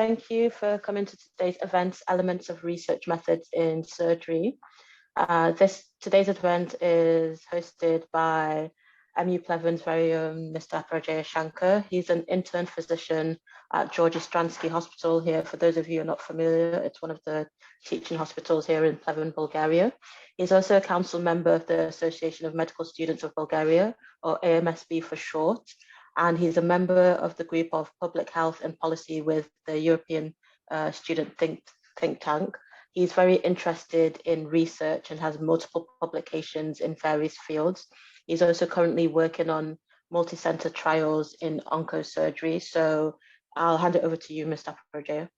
Thank you for coming to today's event, Elements of Research Methods in Surgery. Today's event is hosted by MU Pleven's very own Mr. Aparajaya Shankar. He's an intern physician at Georgi Stransky Hospital here. For those of you who are not familiar, it's one of the teaching hospitals here in Pleven, Bulgaria. He's also a council member of the Association of Medical Students of Bulgaria, or AMSB for short. And he's a member of the group of Public Health and Policy with the European Student Think Tank. He's very interested in research and has multiple publications in various fields. He's also currently working on multi-center trials in oncosurgery. So I'll hand it over to you, Mr. Aparajaya.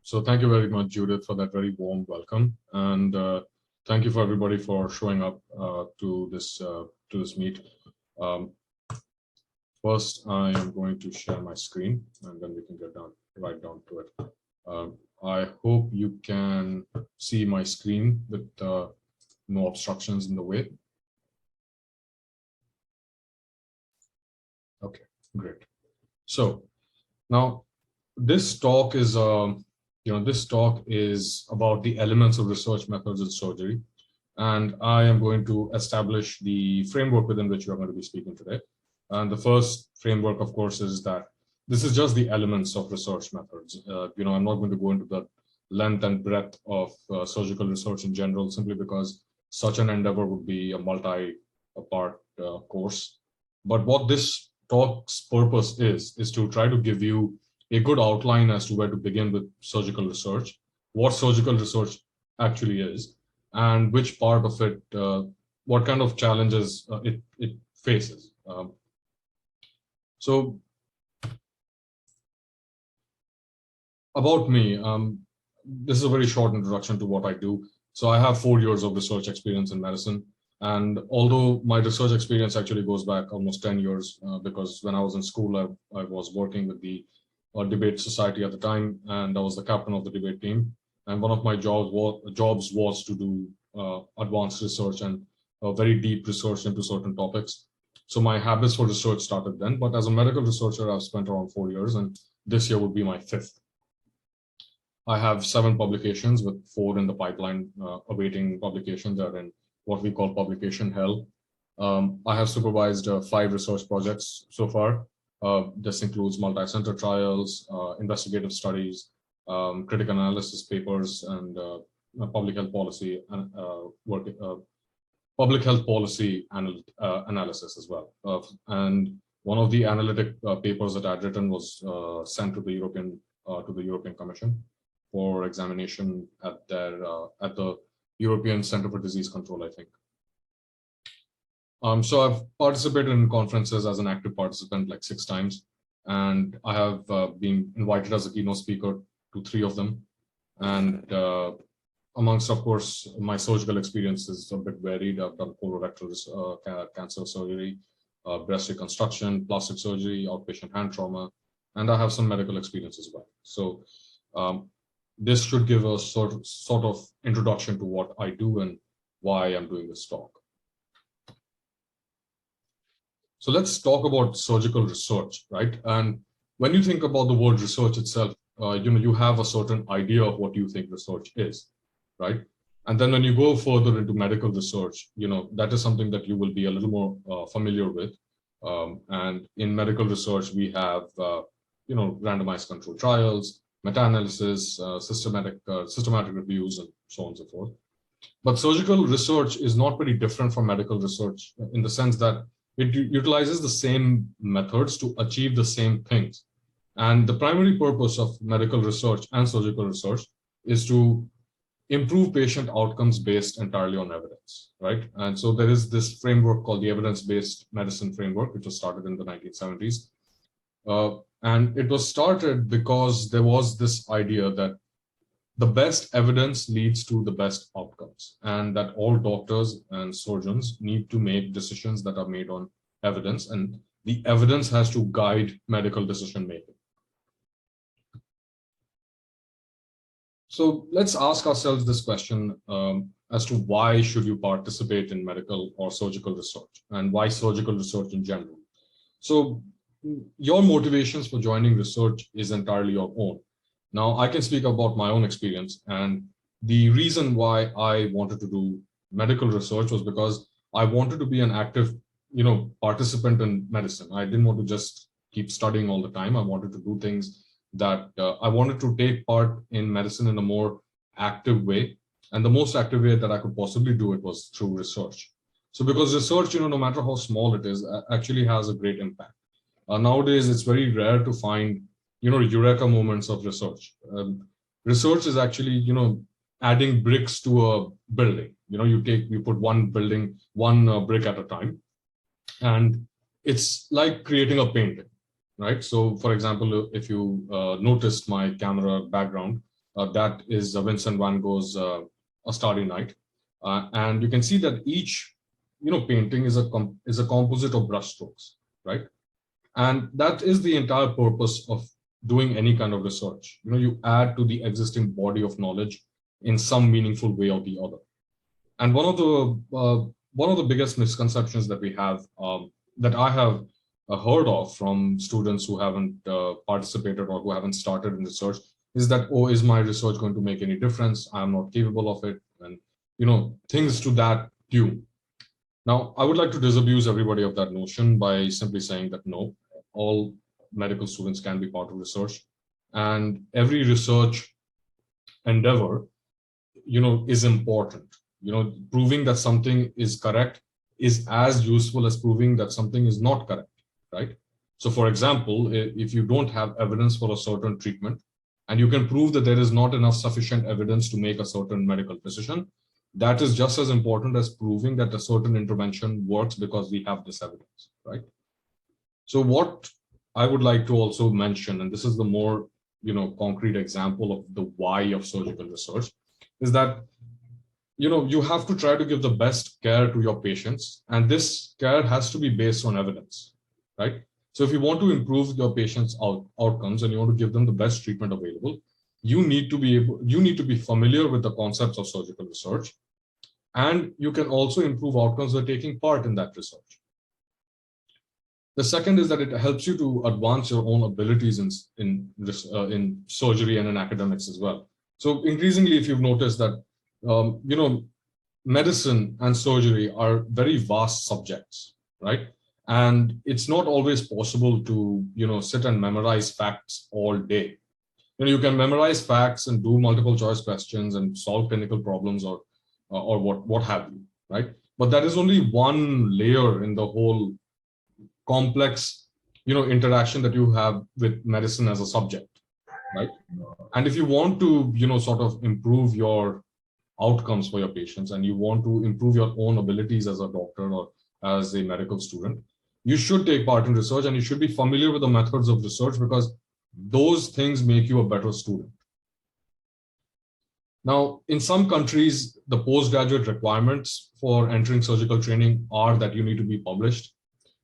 So thank you very much, Judith, for that very warm welcome. And thank you for everybody for showing up to this meet. First, I am going to share my screen, and then we can get right down to it. I hope you can see my screen with no obstructions in the way. Okay, great. So now this talk is, this talk is about the elements of research methods in surgery, and I am going to establish the framework within which we are going to be speaking today. And the first framework, of course, is that this is just the elements of research methods. I'm not going to go into the length and breadth of surgical research in general, simply because such an endeavor would be a multi-part course. But what this talk's purpose is to try to give you a good outline as to where to begin with surgical research, what surgical research actually is, and which part of it, what kind of challenges it faces. So about me, this is a very short introduction to what I do. So I have 4 years of research experience in medicine. And although my research experience actually goes back almost 10 years, because when I was in school, I was working with the debate society at the time, and I was the captain of the debate team. And one of my jobs was to do advanced research and very deep research into certain topics. So my habits for research started then, but as a medical researcher, I've spent around 4 years, and this year would be my 5th. I have 7 publications with 4 in the pipeline awaiting publication. They're in what we call publication hell. I have supervised 5 research projects so far. This includes multi-center trials, investigative studies, critical analysis papers, and public health policy work. Public health policy analysis as well. And one of the analytic papers that I'd written was sent to the European Commission for examination at the European Center for Disease Control, I think. So I've participated in conferences as an active participant like 6 times, and I have been invited as a keynote speaker to 3 of them. And amongst, of course, my surgical experience is a bit varied. I've done colorectal cancer surgery, breast reconstruction, plastic surgery, outpatient hand trauma, and I have some medical experience as well. So this should give a sort of introduction to what I do and why I'm doing this talk. So let's talk about surgical research, right? And when you think about the word research itself, you have a certain idea of what you think research is, right? And then when you go further into medical research, that is something that you will be a little more familiar with. And in medical research, we have, randomized controlled trials, meta-analysis, systematic reviews, and so on and so forth. But surgical research is not very different from medical research in the sense that it utilizes the same methods to achieve the same things. And the primary purpose of medical research and surgical research is to improve patient outcomes based entirely on evidence, right? And so there is this framework called the evidence-based medicine framework, which was started in the 1970s. And it was started because there was this idea that the best evidence leads to the best outcomes, and that all doctors and surgeons need to make decisions that are made on evidence, and the evidence has to guide medical decision making. So let's ask ourselves this question as to why should you participate in medical or surgical research, and why surgical research in general. So your motivations for joining research is entirely your own. Now, I can speak about my own experience, and the reason why I wanted to do medical research was because I wanted to be an active, participant in medicine. I didn't want to just keep studying all the time. I wanted to do things that I wanted to take part in medicine in a more active way. And the most active way that I could possibly do it was through research. So because research, no matter how small it is, actually has a great impact. Nowadays, it's very rare to find, eureka moments of research. Research is actually, adding bricks to a building. You put one brick at a time, and it's like creating a painting, right? So, for example, if you noticed my camera background, that is Vincent van Gogh's A Starry Night, and you can see that each, painting is a composite of brushstrokes, right? And that is the entire purpose of doing any kind of research. You add to the existing body of knowledge in some meaningful way or the other. And one of the biggest misconceptions that we have, that I have heard of from students who haven't participated or who haven't started in research, is that, oh, is my research going to make any difference? I'm not capable of it, and things to that tune. Now, I would like to disabuse everybody of that notion by simply saying that no, all medical students can be part of research, and every research endeavor, is important. Proving that something is correct is as useful as proving that something is not correct, right? So, for example, if you don't have evidence for a certain treatment, and you can prove that there is not enough sufficient evidence to make a certain medical decision, that is just as important as proving that a certain intervention works because we have this evidence, right? So what I would like to also mention, and this is the more, concrete example of the why of surgical research, is that, you have to try to give the best care to your patients, and this care has to be based on evidence, right? So if you want to improve your patients' outcomes and you want to give them the best treatment available, you need to be familiar with the concepts of surgical research, and you can also improve outcomes by taking part in that research. The second is that it helps you to advance your own abilities in surgery and in academics as well. So increasingly, if you've noticed that, medicine and surgery are very vast subjects, right? And it's not always possible to, sit and memorize facts all day. You can memorize facts and do multiple choice questions and solve clinical problems or what have you, right? But that is only one layer in the whole complex, interaction that you have with medicine as a subject, right? And if you want to, sort of improve your outcomes for your patients, and you want to improve your own abilities as a doctor or as a medical student, you should take part in research, and you should be familiar with the methods of research, because those things make you a better student. Now, in some countries, the postgraduate requirements for entering surgical training are that you need to be published.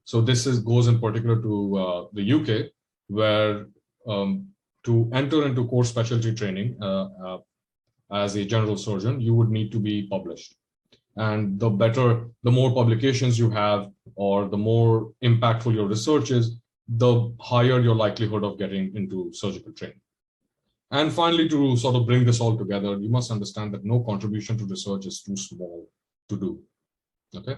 So this goes in particular to the UK, where to enter into core specialty training as a general surgeon, you would need to be published. And the more publications you have, or the more impactful your research is, the higher your likelihood of getting into surgical training. And finally, to sort of bring this all together, you must understand that no contribution to research is too small to do, okay?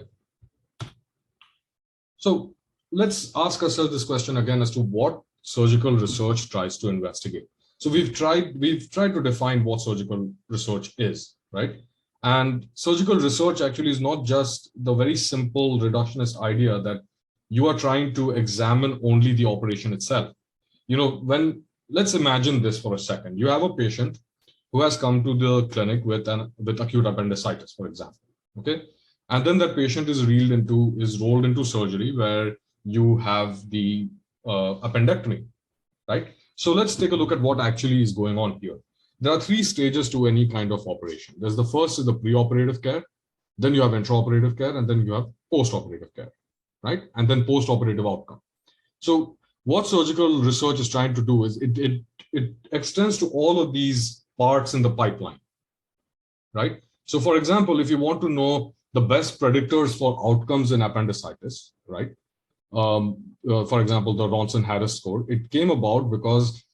So let's ask ourselves this question again as to what surgical research tries to investigate. So we've tried to define what surgical research is, right? And surgical research actually is not just the very simple reductionist idea that you are trying to examine only the operation itself. Let's imagine this for a second. You have a patient who has come to the clinic with acute appendicitis, for example, okay? And then that patient is rolled into surgery where you have the appendectomy, right? So let's take a look at what actually is going on here. There are three stages to any kind of operation. There's the first is the preoperative care, then you have intraoperative care, and then you have postoperative care, right? And then postoperative outcome. So what surgical research is trying to do is it extends to all of these parts in the pipeline, right? So for example, if you want to know the best predictors for outcomes in appendicitis, right? for example, the Ronson-Harris score. It came about because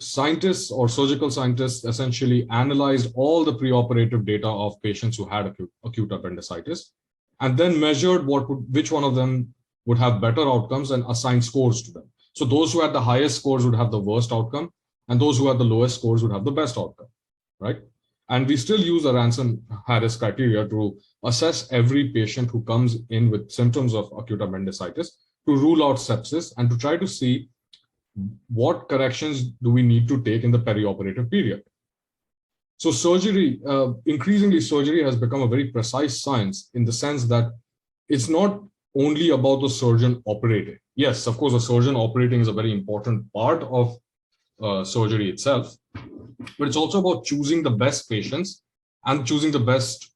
scientists or surgical scientists essentially analyzed all the preoperative data of patients who had acute appendicitis, and then measured which one of them would have better outcomes and assigned scores to them. So those who had the highest scores would have the worst outcome, and those who had the lowest scores would have the best outcome, right? And we still use the Ronson-Harris criteria to assess every patient who comes in with symptoms of acute appendicitis, to rule out sepsis and to try to see what corrections do we need to take in the perioperative period. So surgery, increasingly surgery has become a very precise science in the sense that it's not only about the surgeon operating. Yes, of course, the surgeon operating is a very important part of surgery itself, but it's also about choosing the best patients and choosing the best,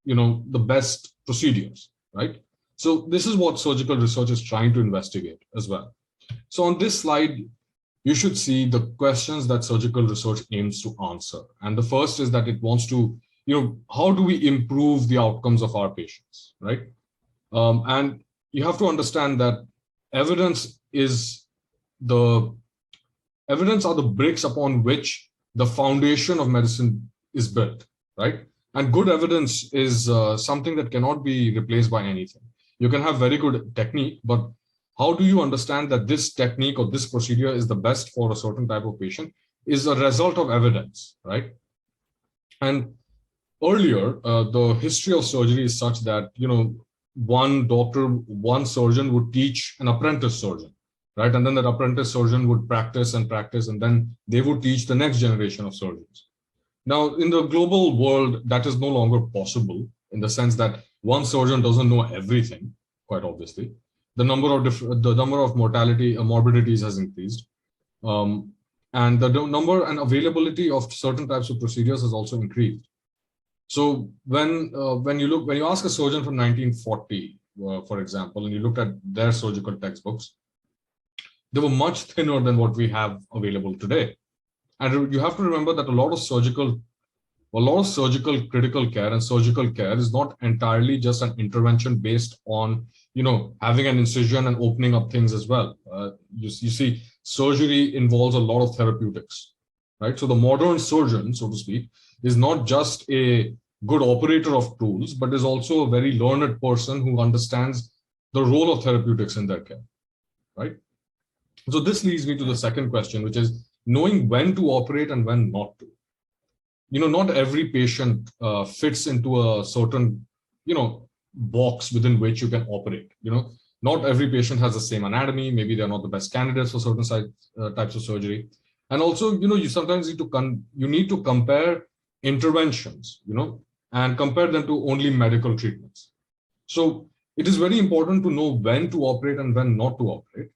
the best procedures, right? So this is what surgical research is trying to investigate as well. So on this slide, you should see the questions that surgical research aims to answer. And the first is that it wants to, how do we improve the outcomes of our patients, right? And you have to understand that evidence are the bricks upon which the foundation of medicine is built, right? And good evidence is something that cannot be replaced by anything. You can have very good technique, but how do you understand that this technique or this procedure is the best for a certain type of patient is a result of evidence, right? And earlier, the history of surgery is such that, one doctor, one surgeon would teach an apprentice surgeon, right? And then that apprentice surgeon would practice, and then they would teach the next generation of surgeons. Now, in the global world, that is no longer possible in the sense that one surgeon doesn't know everything, quite obviously. The number of morbidities has increased, and the number and availability of certain types of procedures has also increased. So when you ask a surgeon from 1940, for example, and you look at their surgical textbooks, they were much thinner than what we have available today. And you have to remember that a lot of surgical critical care and surgical care is not entirely just an intervention based on, having an incision and opening up things as well. You see, surgery involves a lot of therapeutics, right? So the modern surgeon, so to speak, is not just a good operator of tools, but is also a very learned person who understands the role of therapeutics in their care, right? So this leads me to the second question, which is knowing when to operate and when not to. Not every patient fits into a certain, box within which you can operate. Not every patient has the same anatomy. Maybe they're not the best candidates for certain types of surgery. And also, you sometimes need to compare interventions, and compare them to only medical treatments. So it is very important to know when to operate and when not to operate.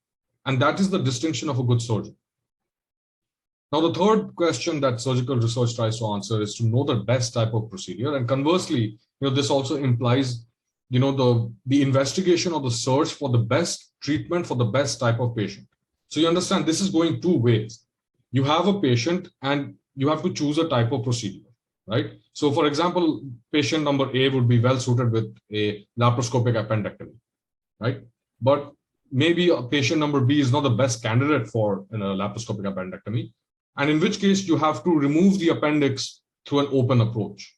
And that is the distinction of a good surgeon. Now, the third question that surgical research tries to answer is to know the best type of procedure. And conversely, this also implies, the investigation or the search for the best treatment for the best type of patient. So you understand this is going two ways. You have a patient and you have to choose a type of procedure, right? So for example, patient number A would be well suited with a laparoscopic appendectomy, right? But maybe a patient number B is not the best candidate for a laparoscopic appendectomy. And in which case you have to remove the appendix through an open approach.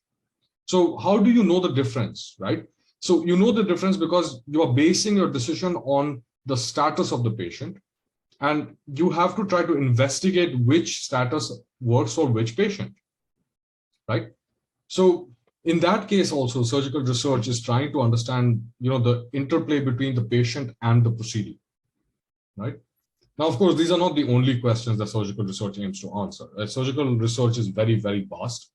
So how do you know the difference, right? So you know the difference because you are basing your decision on the status of the patient, and you have to try to investigate which status works for which patient, right? So in that case also, surgical research is trying to understand, the interplay between the patient and the procedure, right? Now, of course, these are not the only questions that surgical research aims to answer. Surgical research is very, very vast,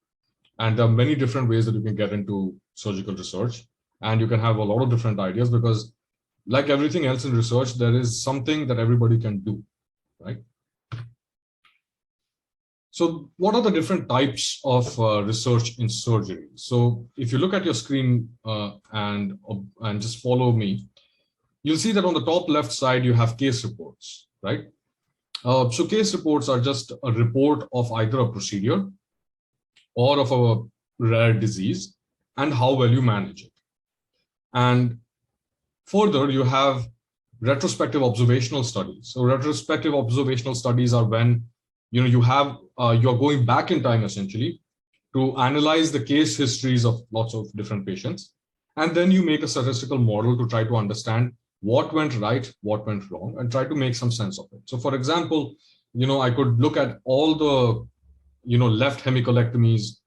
and there are many different ways that you can get into surgical research, and you can have a lot of different ideas because, like everything else in research, there is something that everybody can do, right? So what are the different types of research in surgery? So if you look at your screen and just follow me, you'll see that on the top left side, you have case reports, right? So case reports are just a report of either a procedure or of a rare disease and how well you manage it. And further, you have retrospective observational studies. So retrospective observational studies are when you're going back in time essentially to analyze the case histories of lots of different patients. And then you make a statistical model to try to understand what went right, what went wrong, and try to make some sense of it. So for example, I could look at all the, left hemicolectomies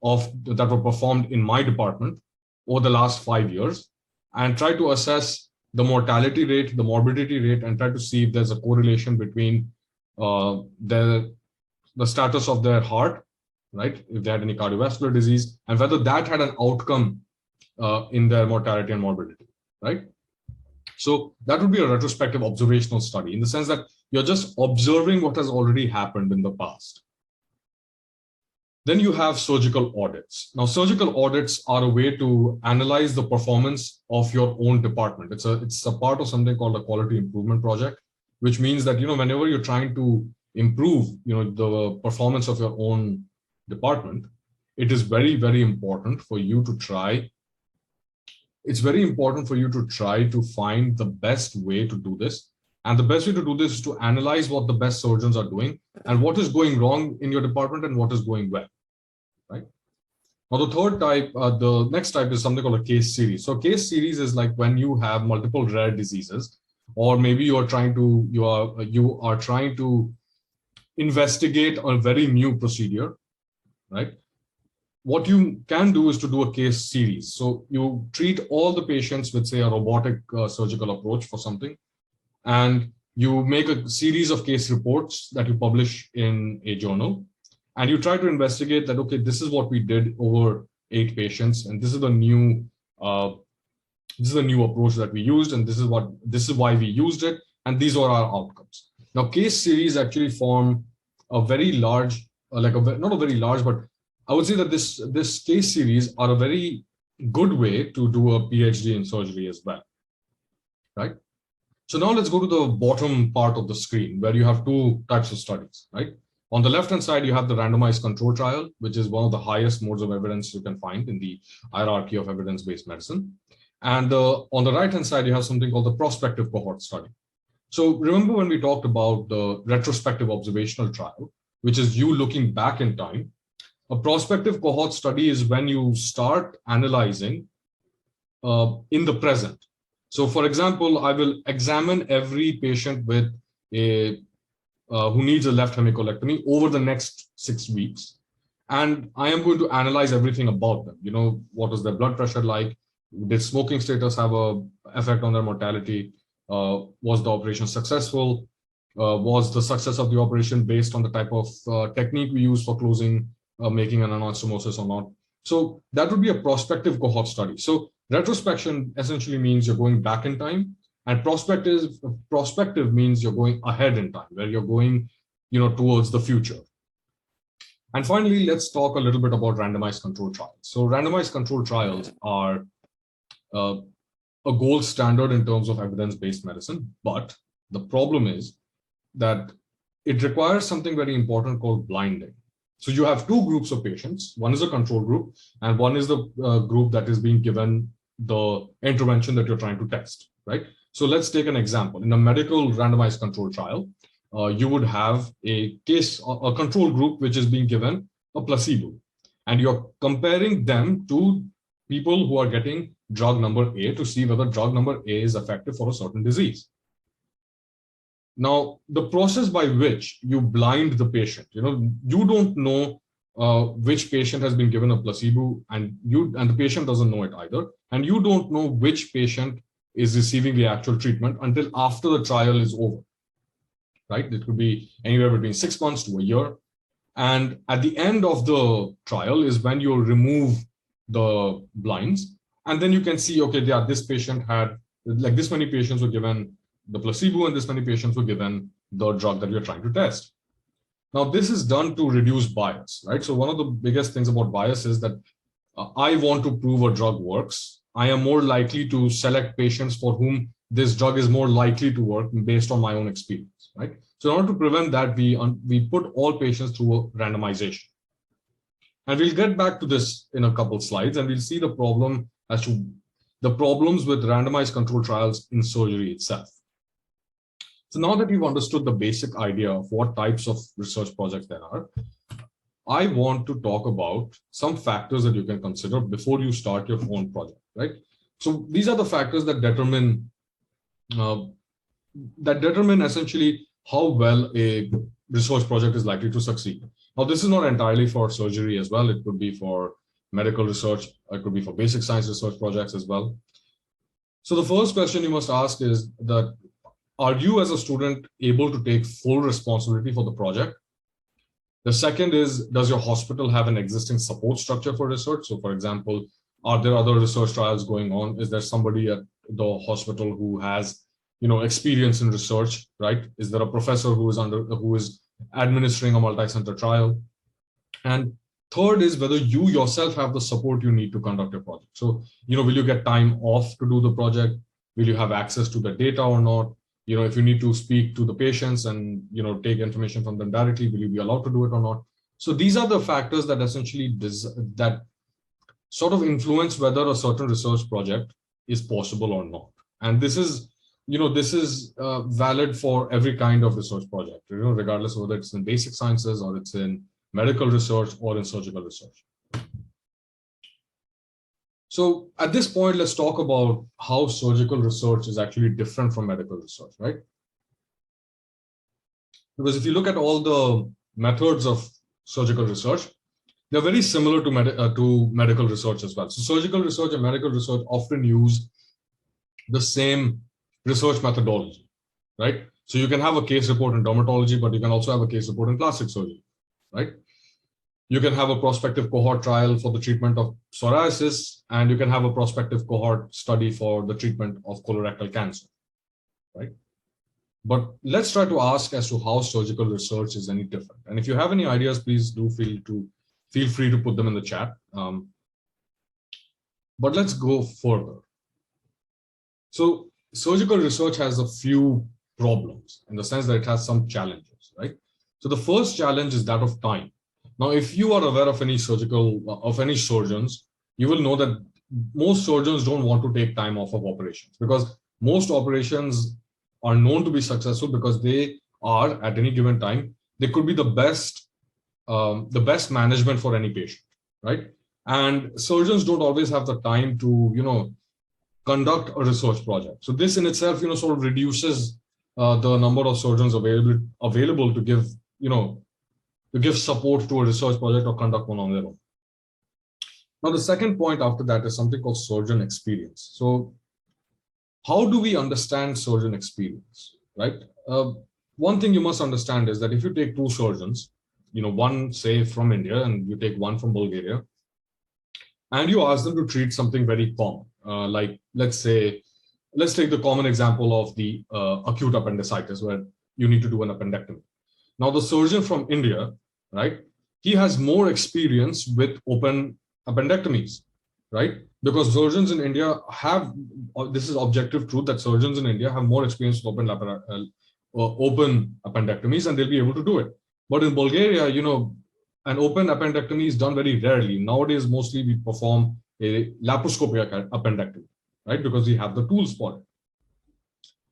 that were performed in my department over the last 5 years and try to assess the mortality rate, the morbidity rate, and try to see if there's a correlation between the status of their heart, right? If they had any cardiovascular disease, and whether that had an outcome in their mortality and morbidity, right? So that would be a retrospective observational study in the sense that you're just observing what has already happened in the past. Then you have surgical audits. Now, surgical audits are a way to analyze the performance of your own department. It's a part of something called a quality improvement project, which means that, whenever you're trying to improve, the performance of your own department, it is very, very important for you to try. It's very important for you to try to find the best way to do this. And the best way to do this is to analyze what the best surgeons are doing and what is going wrong in your department and what is going well, right? Now, the third type, the next type is something called a case series. So case series is like when you have multiple rare diseases, or maybe you are trying to investigate a very new procedure, right? What you can do is to do a case series. So you treat all the patients with, say, a robotic surgical approach for something, and you make a series of case reports that you publish in a journal, and you try to investigate that, okay, this is what we did over 8 patients, and this is the new approach that we used, and this is why we used it, and these are our outcomes. Now, case series actually form a very large, not a very large, but I would say that this case series are a very good way to do a PhD in surgery as well, right? So now let's go to the bottom part of the screen where you have 2 types of studies, right? On the left-hand side, you have the randomized control trial, which is one of the highest modes of evidence you can find in the hierarchy of evidence-based medicine. And on the right-hand side, you have something called the prospective cohort study. So remember when we talked about the retrospective observational trial, which is you looking back in time. A prospective cohort study is when you start analyzing in the present. So for example, I will examine every patient with who needs a left hemicolectomy over the next 6 weeks. And I am going to analyze everything about them. What is their blood pressure like? Did smoking status have an effect on their mortality? Was the operation successful? Was the success of the operation based on the type of technique we use for closing, making an anastomosis or not? So that would be a prospective cohort study. So retrospection essentially means you're going back in time, and prospective means you're going ahead in time, where you're going, towards the future. And finally, let's talk a little bit about randomized control trials. So randomized control trials are a gold standard in terms of evidence-based medicine, but the problem is that it requires something very important called blinding. So you have 2 groups of patients. One is a control group, and one is the group that is being given the intervention that you're trying to test, right? So let's take an example. In a medical randomized control trial, you would have a control group which is being given a placebo, and you're comparing them to people who are getting drug number A to see whether drug number A is effective for a certain disease. Now, the process by which you blind the patient, you don't know which patient has been given a placebo, and the patient doesn't know it either, and you don't know which patient is receiving the actual treatment until after the trial is over, right? It could be anywhere between 6 months to a year, and at the end of the trial is when you remove the blinds, and then you can see, okay, this patient had, like, this many patients were given the placebo and this many patients were given the drug that you're trying to test. Now, this is done to reduce bias, right? So one of the biggest things about bias is that I want to prove a drug works. I am more likely to select patients for whom this drug is more likely to work based on my own experience, right? So in order to prevent that, we put all patients through a randomization. And we'll get back to this in a couple slides, and we'll see the problems with randomized control trials in surgery itself. So now that you've understood the basic idea of what types of research projects there are, I want to talk about some factors that you can consider before you start your own project, right? So these are the factors that determine essentially how well a research project is likely to succeed. Now, this is not entirely for surgery as well. It could be for medical research. It could be for basic science research projects as well. So the first question you must ask is that, are you as a student able to take full responsibility for the project? The second is, does your hospital have an existing support structure for research? So for example, are there other research trials going on? Is there somebody at the hospital who has, experience in research, right? Is there a professor who is administering a multi-center trial? And third is whether you yourself have the support you need to conduct a project. So, will you get time off to do the project? Will you have access to the data or not? If you need to speak to the patients and, take information from them directly, will you be allowed to do it or not? So these are the factors that essentially that sort of influence whether a certain research project is possible or not. And this is valid for every kind of research project, regardless of whether it's in basic sciences or it's in medical research or in surgical research. So at this point, let's talk about how surgical research is actually different from medical research, right? Because if you look at all the methods of surgical research, they're very similar to medical research as well. So surgical research and medical research often use the same research methodology, right? So you can have a case report in dermatology, but you can also have a case report in plastic surgery, right? You can have a prospective cohort trial for the treatment of psoriasis, and you can have a prospective cohort study for the treatment of colorectal cancer, right? But let's try to ask as to how surgical research is any different. And if you have any ideas, please do feel free to put them in the chat. But let's go further. So surgical research has a few problems in the sense that it has some challenges, right? So the first challenge is that of time. Now, if you are aware of any surgeons, you will know that most surgeons don't want to take time off of operations, because most operations are known to be successful because they are, at any given time, they could be the best management for any patient, right? And surgeons don't always have the time to, conduct a research project. So this in itself, sort of reduces the number of surgeons available to give support to a research project or conduct one on their own. Now, the second point after that is something called surgeon experience. So how do we understand surgeon experience, right? One thing you must understand is that if you take two surgeons, one say from India and you take one from Bulgaria, and you ask them to treat something very common, like let's take the common example of the acute appendicitis where you need to do an appendectomy. Now, the surgeon from India, right, he has more experience with open appendectomies, right? Because surgeons in India have, this is objective truth, that surgeons in India have more experience with open appendectomies, and they'll be able to do it. But in Bulgaria, an open appendectomy is done very rarely. Nowadays, mostly we perform a laparoscopic appendectomy, right? Because we have the tools for it.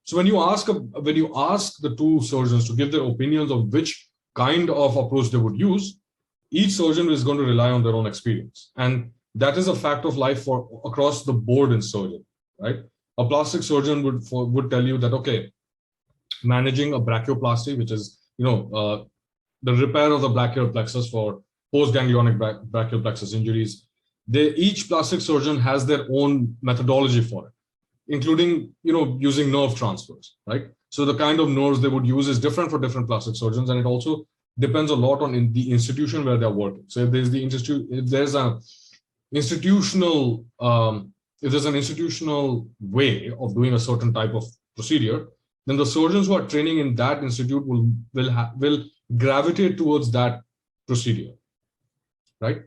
So when you ask the two surgeons to give their opinions of which kind of approach they would use, each surgeon is going to rely on their own experience. And that is a fact of life for across the board in surgery, right? A plastic surgeon would tell you that, okay, managing a brachioplasty, which is, the repair of the brachial plexus for post-ganglionic brachial plexus injuries, each plastic surgeon has their own methodology for it, including, using nerve transfers, right? So the kind of nerves they would use is different for different plastic surgeons, and it also depends a lot on the institution where they're working. So if there's an institutional way of doing a certain type of procedure, then the surgeons who are training in that institute will gravitate towards that procedure, right?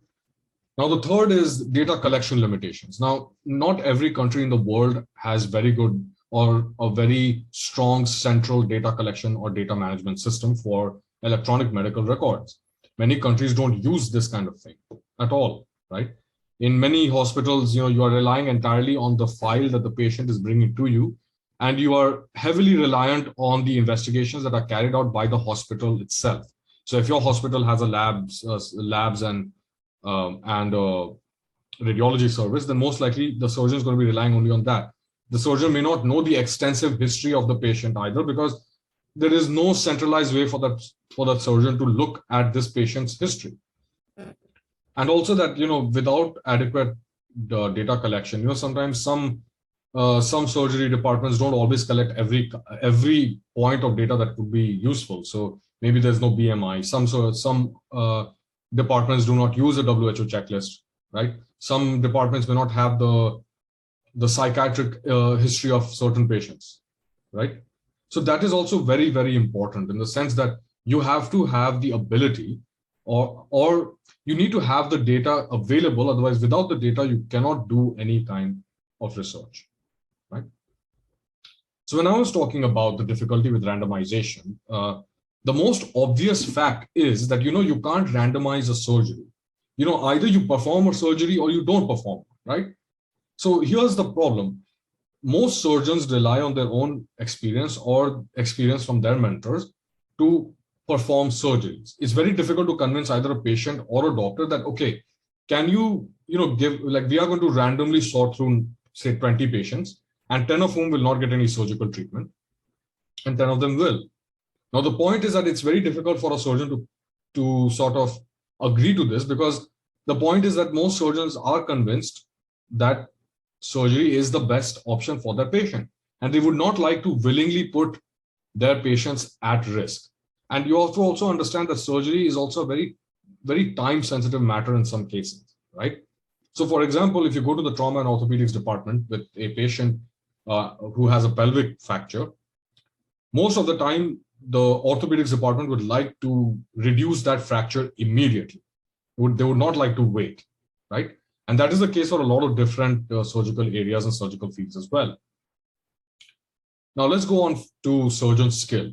Now, the third is data collection limitations. Now, not every country in the world has very good or a very strong central data collection or data management system for electronic medical records. Many countries don't use this kind of thing at all, right? In many hospitals, you are relying entirely on the file that the patient is bringing to you, and you are heavily reliant on the investigations that are carried out by the hospital itself. So if your hospital has a labs and radiology service, then most likely the surgeon is going to be relying only on that. The surgeon may not know the extensive history of the patient either, because there is no centralized way for that surgeon to look at this patient's history. And also that, without adequate data collection, sometimes some surgery departments don't always collect every point of data that would be useful. So maybe there's no BMI. Some departments do not use a WHO checklist, right? Some departments may not have the psychiatric history of certain patients, right? So that is also very, very important in the sense that you have to have the ability, or you need to have the data available. Otherwise, without the data, you cannot do any kind of research, right? So when I was talking about the difficulty with randomization, the most obvious fact is that, you can't randomize a surgery. Either you perform a surgery or you don't perform, right? So here's the problem. Most surgeons rely on their own experience or experience from their mentors to perform surgeries. It's very difficult to convince either a patient or a doctor that, okay, can you, give, like, we are going to randomly sort through, say, 20 patients, and 10 of whom will not get any surgical treatment, and 10 of them will. Now, the point is that it's very difficult for a surgeon to sort of agree to this, because the point is that most surgeons are convinced that surgery is the best option for their patient, and they would not like to willingly put their patients at risk. And you have to also understand that surgery is also a very, very time-sensitive matter in some cases, right? So, for example, if you go to the trauma and orthopedics department with a patient who has a pelvic fracture, most of the time, the orthopedics department would like to reduce that fracture immediately. They would not like to wait, right? And that is the case for a lot of different surgical areas and surgical fields as well. Now, let's go on to surgeon skill.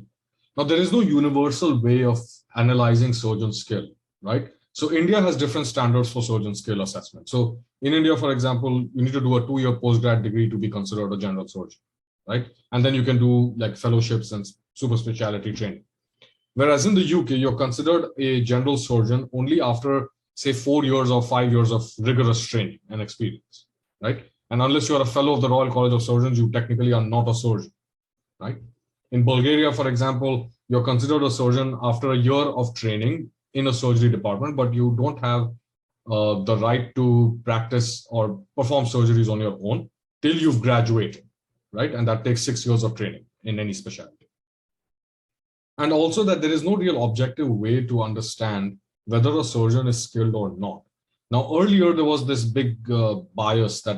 Now, there is no universal way of analyzing surgeon skill, right? So India has different standards for surgeon skill assessment. So in India, for example, you need to do a 2-year postgrad degree to be considered a general surgeon, right? And then you can do like fellowships and super specialty training. Whereas in the UK, you're considered a general surgeon only after, say, 4 years or 5 years of rigorous training and experience, right? And unless you're a fellow of the Royal College of Surgeons, you technically are not a surgeon, right? In Bulgaria, for example, you're considered a surgeon after a year of training in a surgery department, but you don't have the right to practice or perform surgeries on your own till you've graduated, right? And that takes 6 years of training in any specialty. And also that there is no real objective way to understand whether a surgeon is skilled or not. Now, earlier there was this big bias that,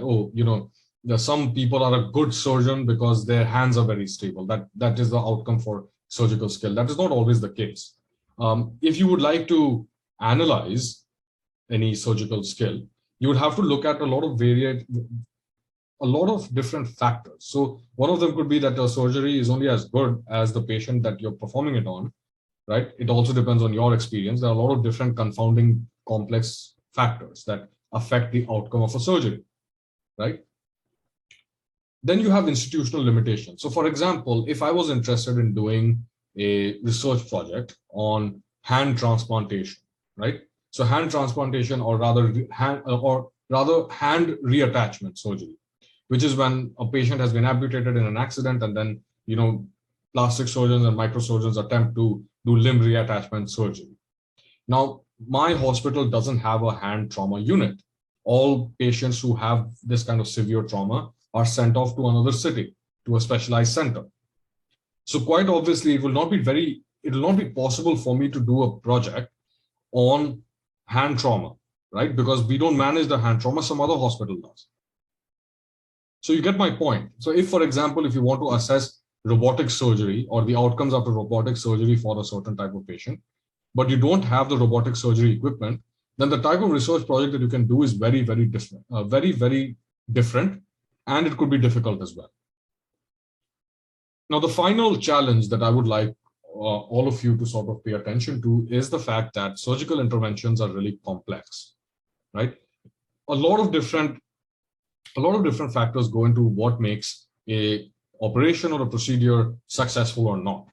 some people are a good surgeon because their hands are very stable. That is the outcome for surgical skill. That is not always the case. If you would like to analyze any surgical skill, you would have to look at a lot of different factors. So one of them could be that a surgery is only as good as the patient that you're performing it on, right? It also depends on your experience. There are a lot of different confounding complex factors that affect the outcome of a surgery, right? Then you have institutional limitations. So for example, if I was interested in doing a research project on hand transplantation, right? So hand transplantation, or rather hand reattachment surgery, which is when a patient has been amputated in an accident, and then, plastic surgeons and microsurgeons attempt to do limb reattachment surgery. Now, my hospital doesn't have a hand trauma unit. All patients who have this kind of severe trauma are sent off to another city, to a specialized center. So quite obviously, it will not be possible for me to do a project on hand trauma, right? Because we don't manage the hand trauma, some other hospital does. So you get my point. So if, for example, if you want to assess robotic surgery or the outcomes after robotic surgery for a certain type of patient, but you don't have the robotic surgery equipment, then the type of research project that you can do is very, very different, very different, and it could be difficult as well. Now, the final challenge that I would like all of you to sort of pay attention to is the fact that surgical interventions are really complex, right? A lot of different factors go into what makes a operation or a procedure successful or not,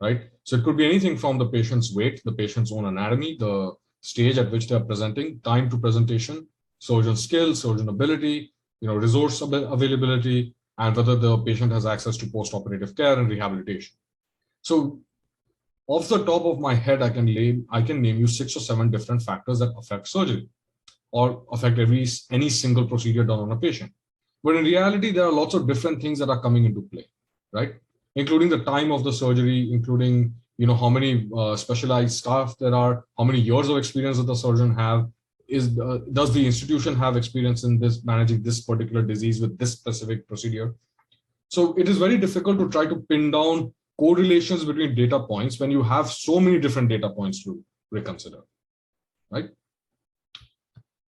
right? So it could be anything from the patient's weight, the patient's own anatomy, the stage at which they're presenting, time to presentation, surgeon skill, surgeon ability, resource availability, and whether the patient has access to post-operative care and rehabilitation. So off the top of my head, I can name you 6 or 7 different factors that affect surgery or affect any single procedure done on a patient. But in reality, there are lots of different things that are coming into play, right? Including the time of the surgery, including how many specialized staff there are, how many years of experience does the surgeon have, does the institution have experience in managing this particular disease with this specific procedure. So it is very difficult to try to pin down correlations between data points when you have so many different data points to reconsider, right?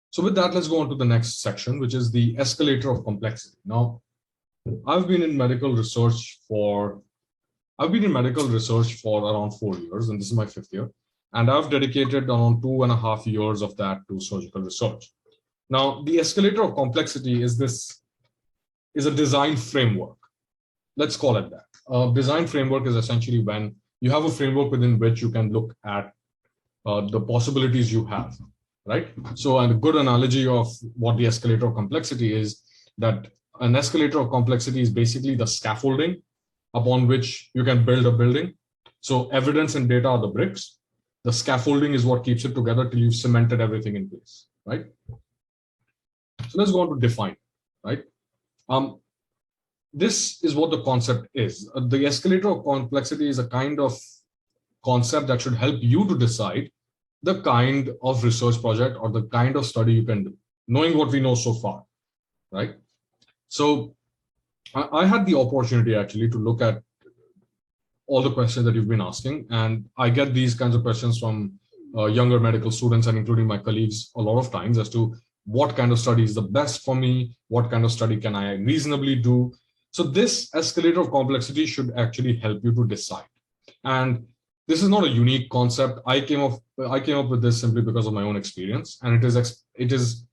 So with that, let's go on to the next section, which is the escalator of complexity. Now, I've been in medical research for around 4 years, and this is my 5th year. And I've dedicated around 2.5 years of that to surgical research. Now, the escalator of complexity is a design framework. Let's call it that. A design framework is essentially when you have a framework within which you can look at the possibilities you have, right? So a good analogy of what the escalator of complexity is that an escalator of complexity is basically the scaffolding upon which you can build a building. So evidence and data are the bricks. The scaffolding is what keeps it together till you've cemented everything in place, right? So let's go on to define, right? This is what the concept is. The escalator of complexity is a kind of concept that should help you to decide the kind of research project or the kind of study you can do, knowing what we know so far, right? So I had the opportunity actually to look at all the questions that you've been asking, and I get these kinds of questions from younger medical students and including my colleagues a lot of times as to what kind of study is the best for me, what kind of study can I reasonably do. So this escalator of complexity should actually help you to decide. And this is not a unique concept. I came up with this simply because of my own experience, and it is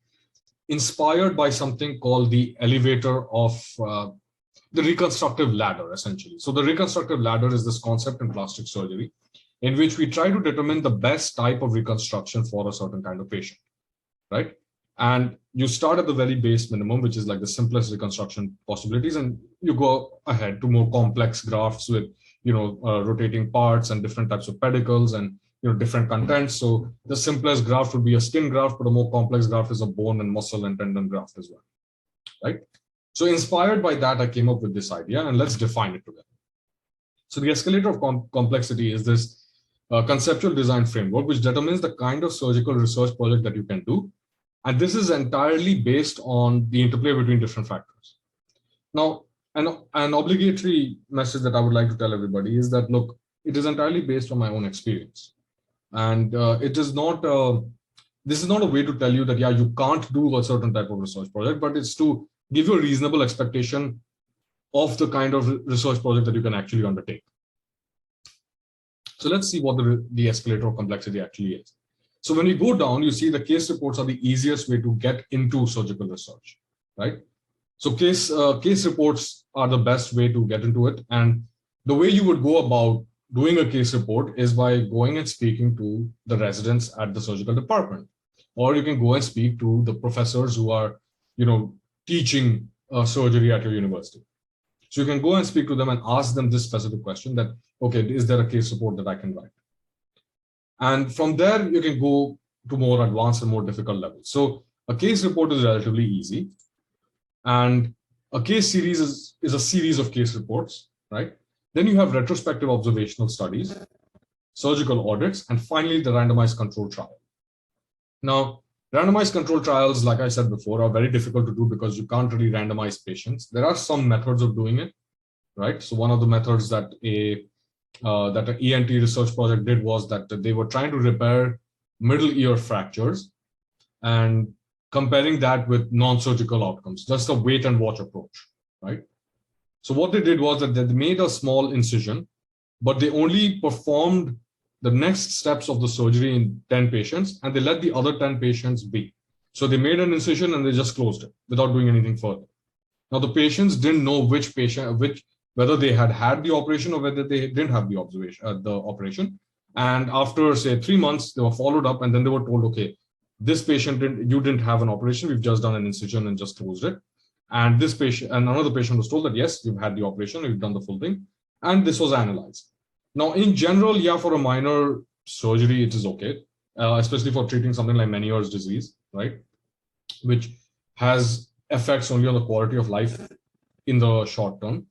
inspired by something called the elevator of the reconstructive ladder, essentially. So the reconstructive ladder is this concept in plastic surgery in which we try to determine the best type of reconstruction for a certain kind of patient, right? And you start at the very base minimum, which is like the simplest reconstruction possibilities, and you go ahead to more complex grafts with rotating parts and different types of pedicles and different contents. So the simplest graft would be a skin graft, but a more complex graft is a bone and muscle and tendon graft as well, right? So inspired by that, I came up with this idea, and let's define it together. So the escalator of complexity is this conceptual design framework which determines the kind of surgical research project that you can do. And this is entirely based on the interplay between different factors. Now, an obligatory message that I would like to tell everybody is that, look, it is entirely based on my own experience. And this is not a way to tell you that, yeah, you can't do a certain type of research project, but it's to give you a reasonable expectation of the kind of research project that you can actually undertake. So let's see what the escalator of complexity actually is. So when you go down, you see the case reports are the easiest way to get into surgical research, right? So case reports are the best way to get into it. And the way you would go about doing a case report is by going and speaking to the residents at the surgical department, or you can go and speak to the professors who are, teaching surgery at your university. So you can go and speak to them and ask them this specific question that, okay, is there a case report that I can write? And from there, you can go to more advanced and more difficult levels. So a case report is relatively easy. And a case series is a series of case reports, right? Then you have retrospective observational studies, surgical audits, and finally the randomized control trial. Now, randomized control trials, like I said before, are very difficult to do because you can't really randomize patients. There are some methods of doing it, right? So one of the methods that an ENT research project did was that they were trying to repair middle ear fractures and comparing that with non-surgical outcomes, just a wait and watch approach, right? So what they did was that they made a small incision, but they only performed the next steps of the surgery in 10 patients, and they let the other 10 patients be. So they made an incision and they just closed it without doing anything further. Now the patients didn't know which whether they had had the operation or whether they didn't have the operation. And after say 3 months, they were followed up, and then they were told, okay, this patient you didn't have an operation. We've just done an incision and just closed it. And this patient and another patient was told that yes, you've had the operation, you've done the full thing, and this was analyzed. Now, in general, yeah, for a minor surgery, it is okay, especially for treating something like Meniere's disease, right, which has effects only on the quality of life in the short term.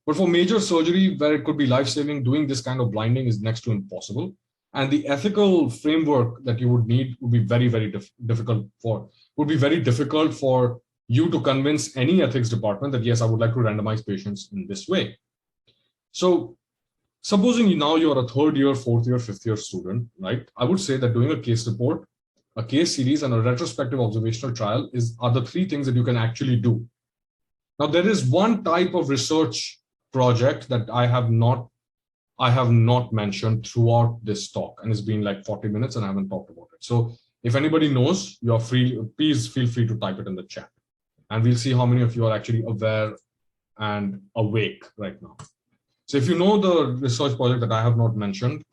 But for major surgery, where it could be life-saving, doing this kind of blinding is next to impossible. And the ethical framework that you would need would be very, very difficult for you to convince any ethics department that, yes, I would like to randomize patients in this way. So supposing now you're a 3rd year, 4th year, 5th year student, right? I would say that doing a case report, a case series, and a retrospective observational trial are the 3 things that you can actually do. Now, there is one type of research project that I have not mentioned throughout this talk, and it's been like 40 minutes and I haven't talked about it. So if anybody knows, you're free, please feel free to type it in the chat, and we'll see how many of you are actually aware and awake right now. So if you know the research project that I have not mentioned,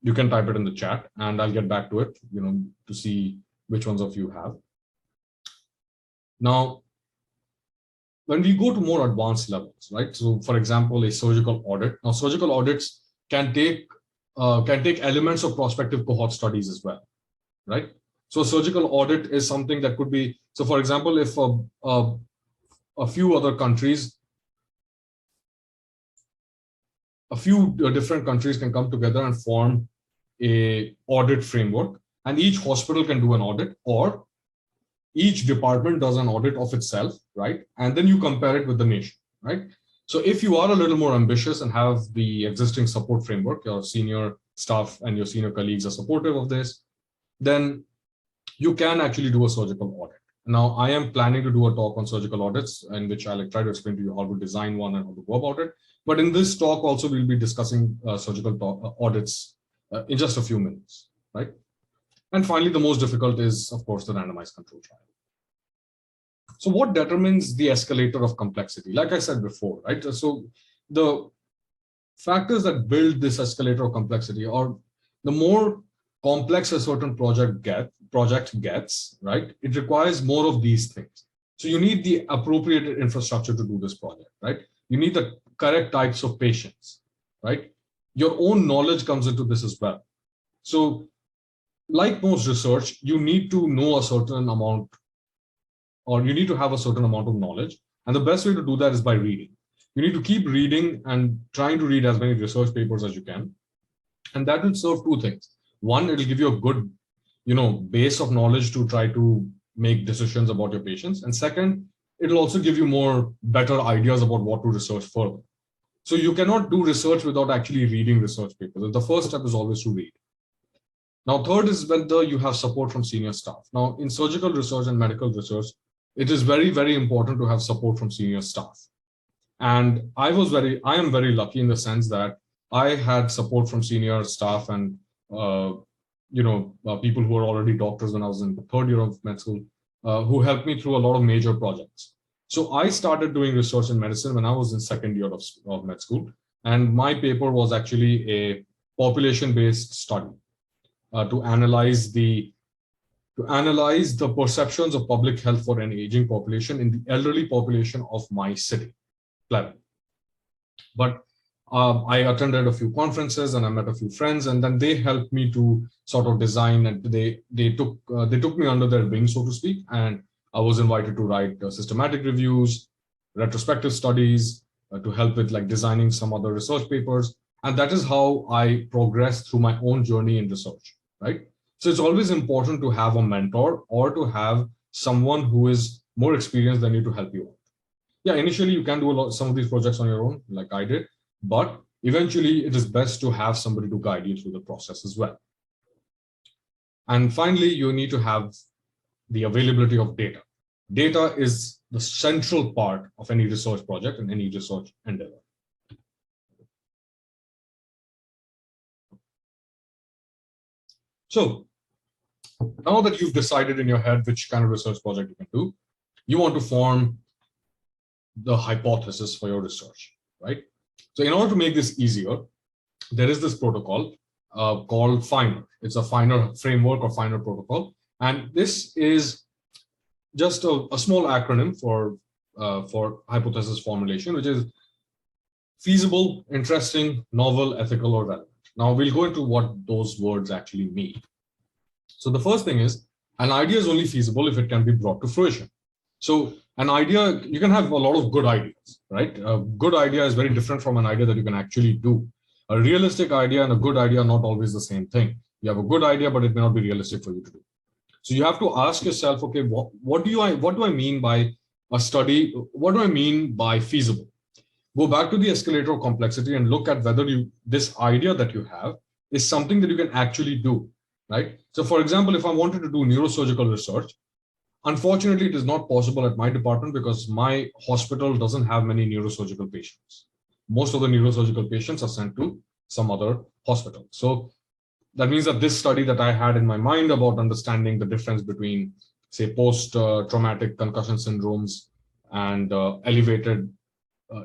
you can type it in the chat and I'll get back to it, to see which ones of you have. Now, when we go to more advanced levels, right? So for example, a surgical audit. Now, surgical audits can take elements of prospective cohort studies as well, right? So a surgical audit is something that could be, so for example, if a few other countries, different countries can come together and form a audit framework, and each hospital can do an audit, or each department does an audit of itself, right? And then you compare it with the nation, right? So if you are a little more ambitious and have the existing support framework, your senior staff and your senior colleagues are supportive of this, then you can actually do a surgical audit. Now, I am planning to do a talk on surgical audits, in which I'll try to explain to you how to design one and how to go about it. But in this talk also, we'll be discussing surgical audits in just a few minutes, right? And finally, the most difficult is, of course, the randomized control trial. So what determines the escalator of complexity? Like I said before, right? So the factors that build this escalator of complexity are the more complex a certain project gets, right? It requires more of these things. So you need the appropriate infrastructure to do this project, right? You need the correct types of patients, right? Your own knowledge comes into this as well. So like most research, you need to know a certain amount, or you need to have a certain amount of knowledge. And the best way to do that is by reading. You need to keep reading and trying to read as many research papers as you can. And that will serve 2 things. One, it'll give you a good, base of knowledge to try to make decisions about your patients. And second, it'll also give you better ideas about what to research further. So you cannot do research without actually reading research papers. The first step is always to read. Now, third is whether you have support from senior staff. Now, in surgical research and medical research, it is very, very important to have support from senior staff. And I am very lucky in the sense that I had support from senior staff and, people who were already doctors when I was in the 3rd year of med school, who helped me through a lot of major projects. So I started doing research in medicine when I was in 2nd year of med school. And my paper was actually a population-based study to analyze the perceptions of public health for an aging population in the elderly population of my city, Pleven. But I attended a few conferences and I met a few friends, and then they helped me to sort of design, and they took me under their wing, so to speak. And I was invited to write systematic reviews, retrospective studies, to help with like designing some other research papers. And that is how I progressed through my own journey in research, right? So it's always important to have a mentor or to have someone who is more experienced than you to help you out. Yeah, initially you can do some of these projects on your own, like I did, but eventually it is best to have somebody to guide you through the process as well. And finally, you need to have the availability of data. Data is the central part of any research project and any research endeavor. So now that you've decided in your head which kind of research project you can do, you want to form the hypothesis for your research, right? So in order to make this easier, there is this protocol called FINER. It's a FINER framework or FINER protocol. And this is just a small acronym for hypothesis formulation, which is feasible, interesting, novel, ethical, or relevant. Now we'll go into what those words actually mean. So the first thing is, an idea is only feasible if it can be brought to fruition. So an idea, you can have a lot of good ideas, right? A good idea is very different from an idea that you can actually do. A realistic idea and a good idea are not always the same thing. You have a good idea, but it may not be realistic for you to do. So you have to ask yourself, okay, what do I mean by a study? What do I mean by feasible? Go back to the escalator of complexity and look at whether this idea that you have is something that you can actually do, right? So for example, if I wanted to do neurosurgical research, unfortunately, it is not possible at my department because my hospital doesn't have many neurosurgical patients. Most of the neurosurgical patients are sent to some other hospital. So that means that this study that I had in my mind about understanding the difference between, say, post-traumatic concussion syndromes and elevated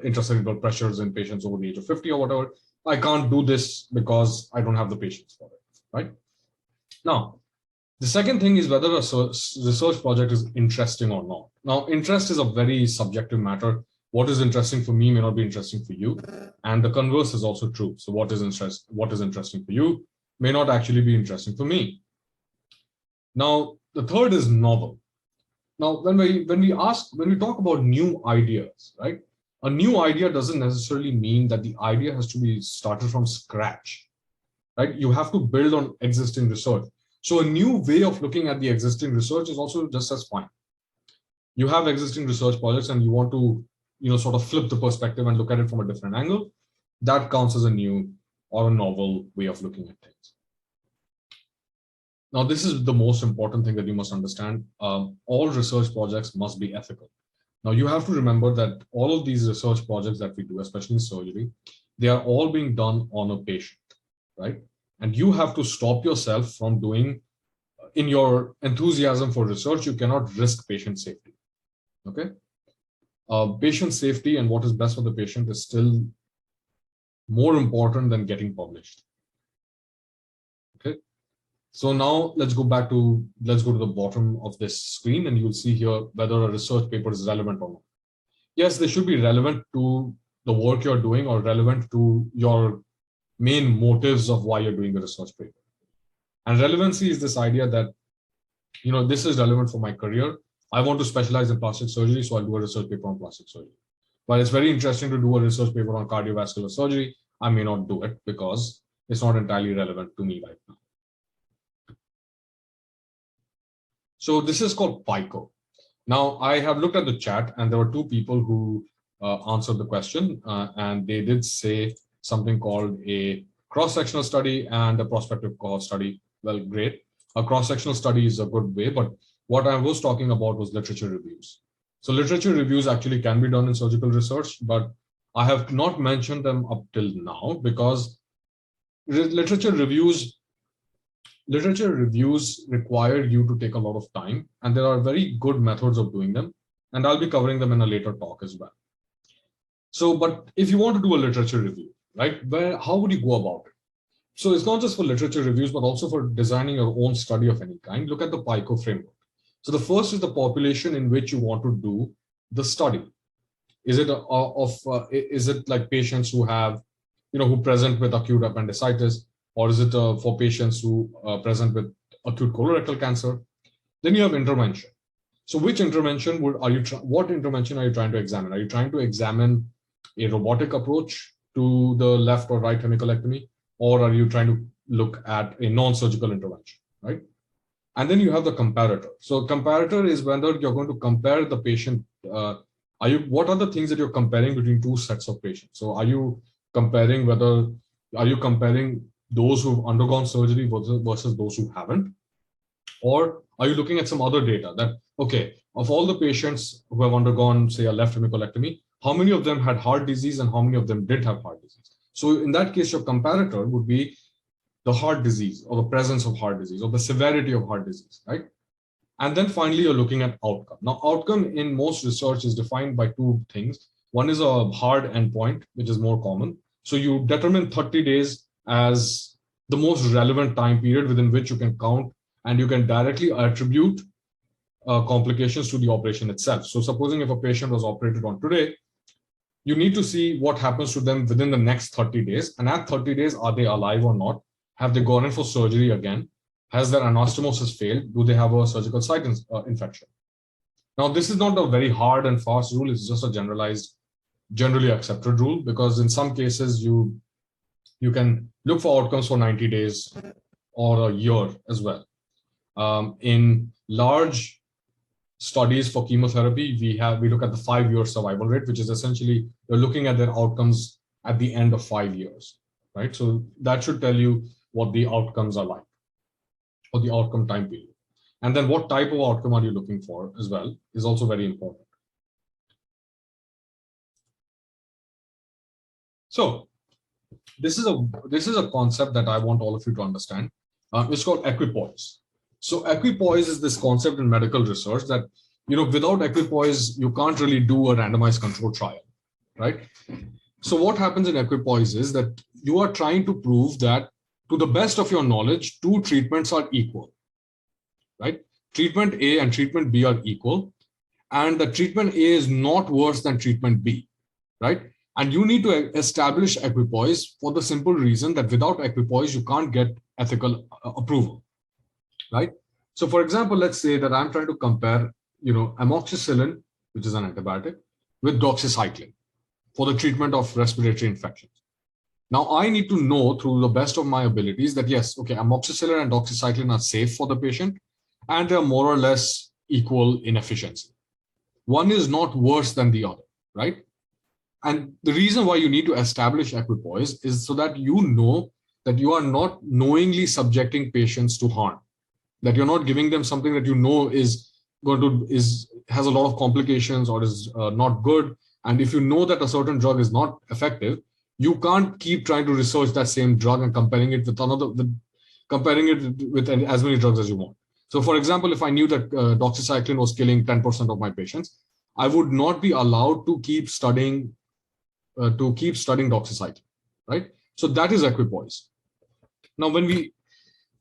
intracerebral pressures in patients over the age of 50 or whatever, I can't do this because I don't have the patients for it, right? Now, the second thing is whether a research project is interesting or not. Now, interest is a very subjective matter. What is interesting for me may not be interesting for you. And the converse is also true. So what is interesting for you may not actually be interesting for me. Now, the third is novel. Now, when we talk about new ideas, right? A new idea doesn't necessarily mean that the idea has to be started from scratch, right? You have to build on existing research. So a new way of looking at the existing research is also just as fine. You have existing research projects and you want to, sort of flip the perspective and look at it from a different angle. That counts as a new or a novel way of looking at things. Now, this is the most important thing that you must understand. All research projects must be ethical. Now, you have to remember that all of these research projects that we do, especially in surgery, they are all being done on a patient, right? And you have to stop yourself from doing, in your enthusiasm for research, you cannot risk patient safety, okay? Patient safety and what is best for the patient is still more important than getting published, okay? So now let's go to the bottom of this screen and you'll see here whether a research paper is relevant or not. Yes, they should be relevant to the work you're doing or relevant to your main motives of why you're doing the research paper. And relevancy is this idea that, this is relevant for my career. I want to specialize in plastic surgery, so I'll do a research paper on plastic surgery. But it's very interesting to do a research paper on cardiovascular surgery. I may not do it because it's not entirely relevant to me right now. So this is called PICO. Now, I have looked at the chat and there were two people who answered the question and they did say something called a cross-sectional study and a prospective cohort study. Well, great. A cross-sectional study is a good way, but what I was talking about was literature reviews. So literature reviews actually can be done in surgical research, but I have not mentioned them up till now because literature reviews require you to take a lot of time, and there are very good methods of doing them, and I'll be covering them in a later talk as well. So, but if you want to do a literature review, right, how would you go about it? So it's not just for literature reviews, but also for designing your own study of any kind. Look at the PICO framework. So the first is the population in which you want to do the study. Is it like patients who have, who present with acute appendicitis? Or is it for patients who present with acute colorectal cancer? Then you have intervention. So which intervention what intervention are you trying to examine? Are you trying to examine a robotic approach to the left or right hemicolectomy? Or are you trying to look at a non-surgical intervention, right? And then you have the comparator. So comparator is whether you're going to compare the patient. What are the things that you're comparing between two sets of patients? So are you comparing those who've undergone surgery versus those who haven't? Or are you looking at some other data that, okay, of all the patients who have undergone, say, a left hemicolectomy, how many of them had heart disease and how many of them did have heart disease? So in that case, your comparator would be the heart disease or the presence of heart disease or the severity of heart disease, right? And then finally, you're looking at outcome. Now, outcome in most research is defined by two things. One is a hard endpoint, which is more common. So you determine 30 days as the most relevant time period within which you can count and you can directly attribute complications to the operation itself. So supposing if a patient was operated on today, you need to see what happens to them within the next 30 days. And at 30 days, are they alive or not? Have they gone in for surgery again? Has their anastomosis failed? Do they have a surgical site infection? Now, this is not a very hard and fast rule. It's just a generalized, generally accepted rule, because in some cases, you can look for outcomes for 90 days or a year as well. In large studies for chemotherapy, we look at the 5-year survival rate, which is essentially you're looking at their outcomes at the end of 5 years, right? So that should tell you what the outcomes are like, or the outcome time period. And then what type of outcome are you looking for as well is also very important. So this is a concept that I want all of you to understand. It's called equipoise. So equipoise is this concept in medical research that, without equipoise, you can't really do a randomized control trial, right? So what happens in equipoise is that you are trying to prove that, to the best of your knowledge, two treatments are equal, right? Treatment A and treatment B are equal, and the treatment A is not worse than treatment B, right? And you need to establish equipoise for the simple reason that without equipoise, you can't get ethical approval, right? So for example, let's say that I'm trying to compare, amoxicillin, which is an antibiotic, with doxycycline for the treatment of respiratory infections. Now I need to know through the best of my abilities that yes, okay, amoxicillin and doxycycline are safe for the patient and they're more or less equal in efficiency. One is not worse than the other, right? And the reason why you need to establish equipoise is so that you know that you are not knowingly subjecting patients to harm, that you're not giving them something that you know has a lot of complications or is not good. And if you know that a certain drug is not effective, you can't keep trying to research that same drug and comparing it with as many drugs as you want. So for example, if I knew that doxycycline was killing 10% of my patients, I would not be allowed to keep studying doxycycline, right? So that is equipoise. Now, when we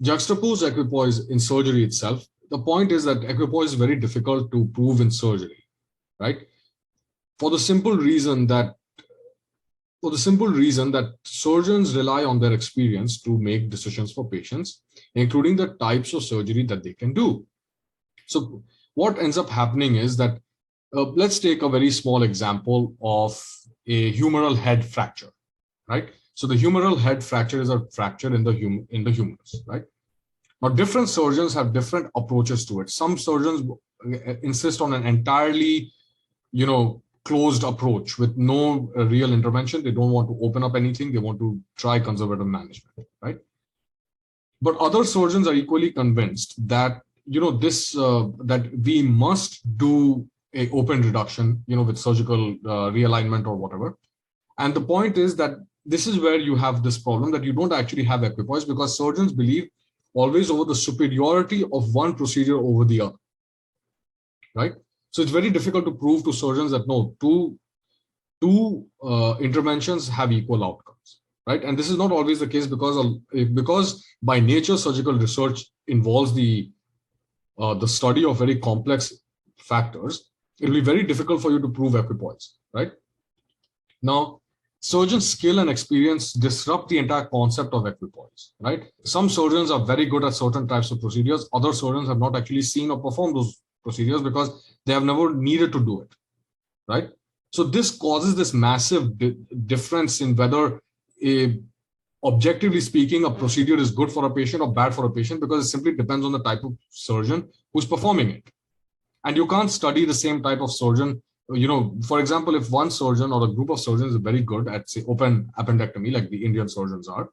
juxtapose equipoise in surgery itself, the point is that equipoise is very difficult to prove in surgery, right? For the simple reason that surgeons rely on their experience to make decisions for patients, including the types of surgery that they can do. So what ends up happening is that, let's take a very small example of a humeral head fracture, right? So the humeral head fracture is a fracture in the humerus, right? Now, different surgeons have different approaches to it. Some surgeons insist on an entirely, closed approach with no real intervention. They don't want to open up anything. They want to try conservative management, right? But other surgeons are equally convinced that, that we must do a open reduction, with surgical realignment or whatever. And the point is that this is where you have this problem that you don't actually have equipoise, because surgeons believe always over the superiority of one procedure over the other, right? So it's very difficult to prove to surgeons that no, two interventions have equal outcomes, right? And this is not always the case because by nature surgical research involves the study of very complex factors. It'll be very difficult for you to prove equipoise, right? Now, surgeons' skill and experience disrupt the entire concept of equipoise, right? Some surgeons are very good at certain types of procedures. Other surgeons have not actually seen or performed those procedures because they have never needed to do it, right? So this causes this massive difference in whether, objectively speaking, a procedure is good for a patient or bad for a patient, because it simply depends on the type of surgeon who's performing it. And you can't study the same type of surgeon. For example, if one surgeon or a group of surgeons is very good at, say, open appendectomy, like the Indian surgeons are,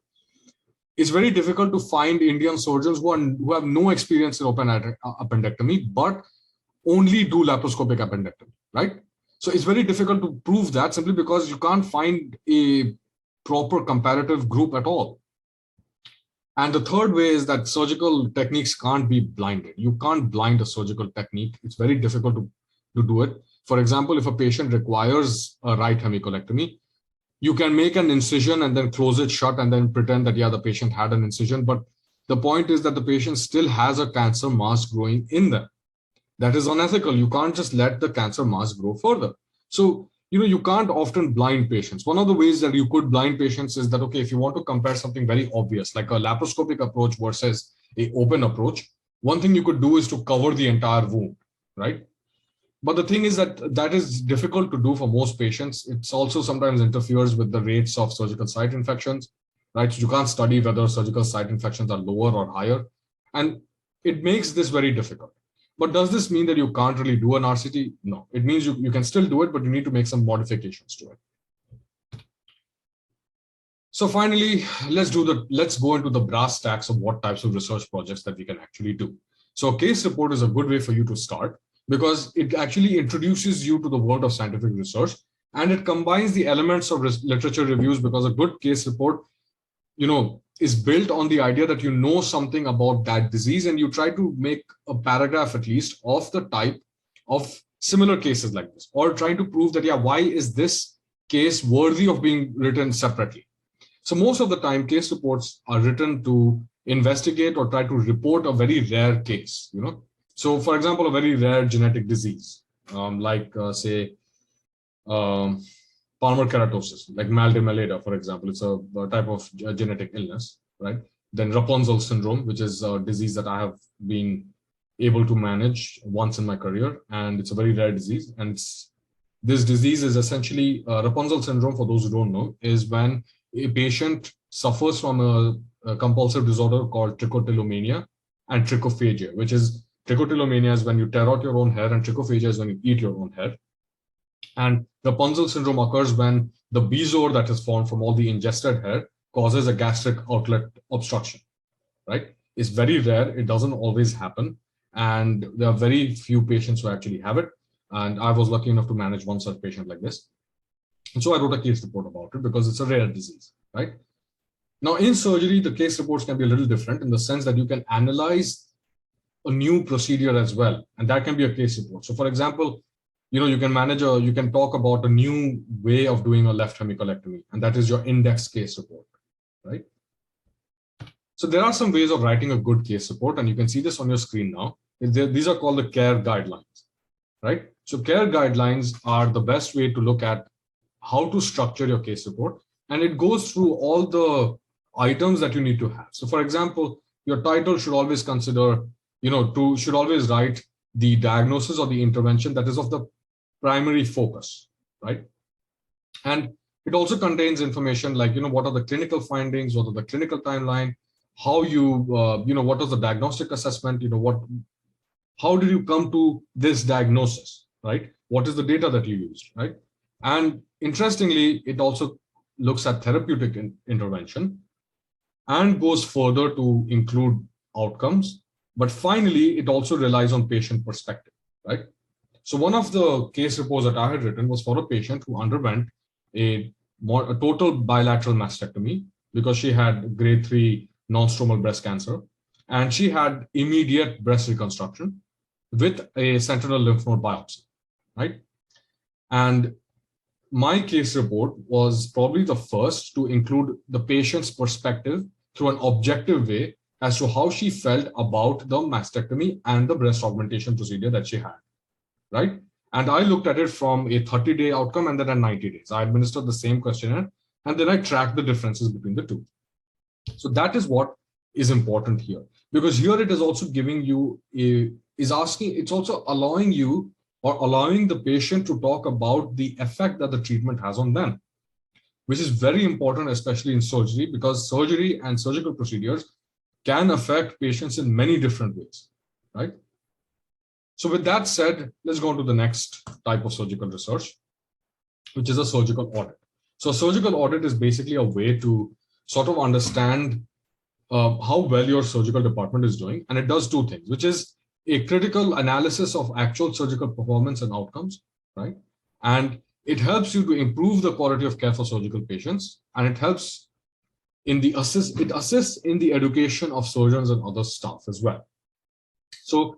it's very difficult to find Indian surgeons who have no experience in open appendectomy, but only do laparoscopic appendectomy, right? So it's very difficult to prove that simply because you can't find a proper comparative group at all. And the third way is that surgical techniques can't be blinded. You can't blind a surgical technique. It's very difficult to do it. For example, if a patient requires a right hemicolectomy, you can make an incision and then close it shut and then pretend that, yeah, the patient had an incision. But the point is that the patient still has a cancer mass growing in them. That is unethical. You can't just let the cancer mass grow further. So, you can't often blind patients. One of the ways that you could blind patients is that, okay, if you want to compare something very obvious, like a laparoscopic approach versus an open approach, one thing you could do is to cover the entire wound, right? But the thing is that is difficult to do for most patients. It's also sometimes interferes with the rates of surgical site infections, right? So you can't study whether surgical site infections are lower or higher. And it makes this very difficult. But does this mean that you can't really do an RCT? No, it means you can still do it, but you need to make some modifications to it. So finally, let's go into the brass tacks of what types of research projects that we can actually do. So a case report is a good way for you to start because it actually introduces you to the world of scientific research and it combines the elements of literature reviews, because a good case report, is built on the idea that you know something about that disease and you try to make a paragraph at least of the type of similar cases like this, or trying to prove that, yeah, why is this case worthy of being written separately? So most of the time, case reports are written to investigate or try to report a very rare case, So for example, a very rare genetic disease, say, Palmer keratosis, like Malde-Meleda, for example. It's a type of genetic illness, right? Then Rapunzel syndrome, which is a disease that I have been able to manage once in my career. And it's a very rare disease. And this disease is essentially, Rapunzel syndrome, for those who don't know, is when a patient suffers from a compulsive disorder called trichotillomania and trichophagia, which is, trichotillomania is when you tear out your own hair and trichophagia is when you eat your own hair. And Rapunzel syndrome occurs when the bezoar that is formed from all the ingested hair causes a gastric outlet obstruction, right? It's very rare. It doesn't always happen. And there are very few patients who actually have it. And I was lucky enough to manage one such patient like this. And so I wrote a case report about it because it's a rare disease, right? Now in surgery, the case reports can be a little different in the sense that you can analyze a new procedure as well. And that can be a case report. So for example, you can talk about a new way of doing a left hemicolectomy, and that is your index case report, right? So there are some ways of writing a good case report, and you can see this on your screen now. These are called the CARE guidelines, right? So CARE guidelines are the best way to look at how to structure your case report, and it goes through all the items that you need to have. So for example, your title should always consider, should always write the diagnosis or the intervention that is of the primary focus, right? And it also contains information like, what are the clinical findings, what are the clinical timeline, how what is the diagnostic assessment, how did you come to this diagnosis, right? What is the data that you used, right? And interestingly, it also looks at therapeutic intervention and goes further to include outcomes. But finally, it also relies on patient perspective, right? So one of the case reports that I had written was for a patient who underwent a total bilateral mastectomy because she had grade 3 non-stromal breast cancer, and she had immediate breast reconstruction with a sentinel lymph node biopsy, right? And my case report was probably the first to include the patient's perspective through an objective way as to how she felt about the mastectomy and the breast augmentation procedure that she had, right? And I looked at it from a 30-day outcome and then a 90 days. I administered the same questionnaire and then I tracked the differences between the two. So that is what is important here, because here it is also giving you it's also allowing you or allowing the patient to talk about the effect that the treatment has on them, which is very important, especially in surgery, because surgery and surgical procedures can affect patients in many different ways, right? So with that said, let's go on to the next type of surgical research, which is a surgical audit. So a surgical audit is basically a way to sort of understand how well your surgical department is doing. And it does two things, which is a critical analysis of actual surgical performance and outcomes, right? And it helps you to improve the quality of care for surgical patients. And it helps it assists in the education of surgeons and other staff as well. So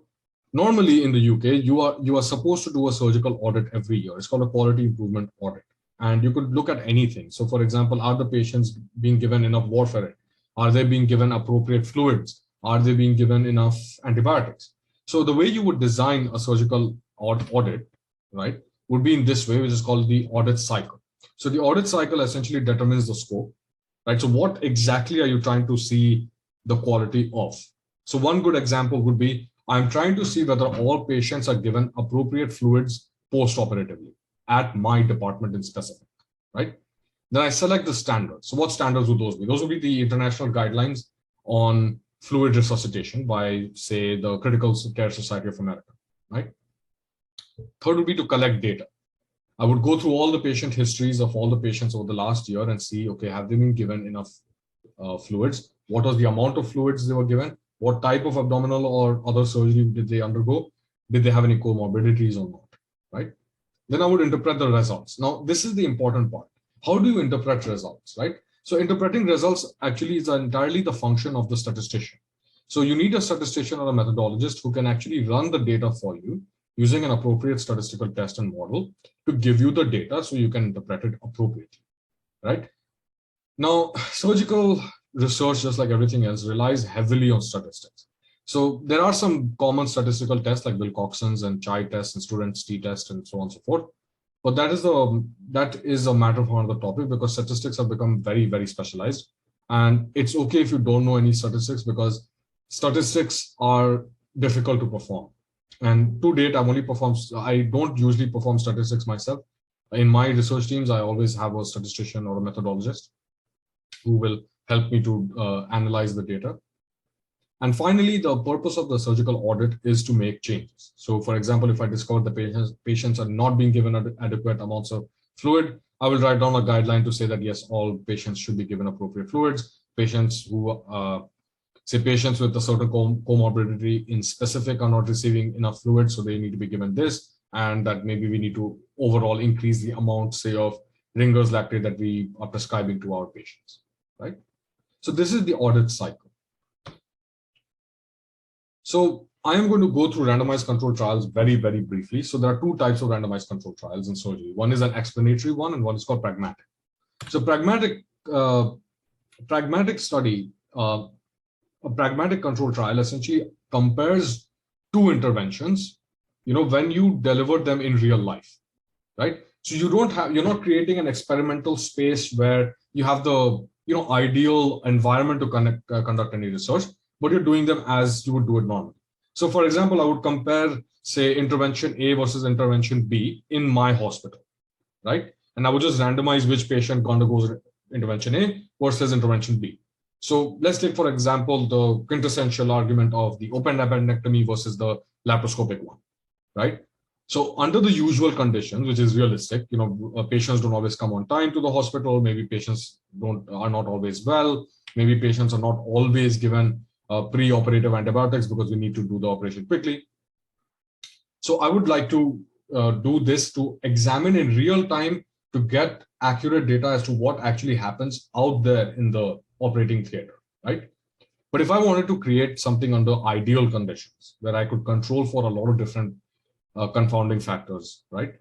normally in the UK, you are supposed to do a surgical audit every year. It's called a quality improvement audit. And you could look at anything. So for example, are the patients being given enough warfarin? Are they being given appropriate fluids? Are they being given enough antibiotics? So the way you would design a surgical audit, right, would be in this way, which is called the audit cycle. So the audit cycle essentially determines the scope, right? So what exactly are you trying to see the quality of? So one good example would be, I'm trying to see whether all patients are given appropriate fluids post-operatively at my department in specific, right? Then I select the standards. So what standards would those be? Those would be the international guidelines on fluid resuscitation by, say, the Critical Care Society of America, right? Third would be to collect data. I would go through all the patient histories of all the patients over the last year and see, okay, have they been given enough fluids? What was the amount of fluids they were given? What type of abdominal or other surgery did they undergo? Did they have any comorbidities or not, right? Then I would interpret the results. Now, this is the important part. How do you interpret results, right? So interpreting results actually is entirely the function of the statistician. So you need a statistician or a methodologist who can actually run the data for you using an appropriate statistical test and model to give you the data so you can interpret it appropriately, right? Now, surgical research, just like everything else, relies heavily on statistics. So there are some common statistical tests like Wilcoxon's and CHI tests and Student's t-test and so on and so forth. But that is a matter for another topic, because statistics have become very, very specialized. And it's okay if you don't know any statistics, because statistics are difficult to perform. And to date, I don't usually perform statistics myself. In my research teams, I always have a statistician or a methodologist who will help me to analyze the data. And finally, the purpose of the surgical audit is to make changes. So for example, if I discover the patients are not being given adequate amounts of fluid, I will write down a guideline to say that, yes, all patients should be given appropriate fluids. Patients who, say patients with a certain comorbidity in specific are not receiving enough fluid, so they need to be given this, and that maybe we need to overall increase the amount, say, of Ringer's lactate that we are prescribing to our patients, right? So this is the audit cycle. So I am going to go through randomized controlled trials very, very briefly. So there are two types of randomized controlled trials in surgery. One is an explanatory one, and one is called pragmatic. So pragmatic study, a pragmatic controlled trial essentially compares two interventions, when you deliver them in real life, right? So you're not creating an experimental space where you have the, ideal environment to conduct any research, but you're doing them as you would do it normally. So for example, I would compare, say, intervention A versus intervention B in my hospital, right? And I would just randomize which patient undergoes intervention A versus intervention B. So let's take, for example, the quintessential argument of the open appendectomy versus the laparoscopic one, right? So under the usual conditions, which is realistic, patients don't always come on time to the hospital. Maybe patients are not always well. Maybe patients are not always given pre-operative antibiotics because we need to do the operation quickly. So I would like to do this to examine in real time to get accurate data as to what actually happens out there in the operating theater, right? But if I wanted to create something under ideal conditions where I could control for a lot of different confounding factors, right?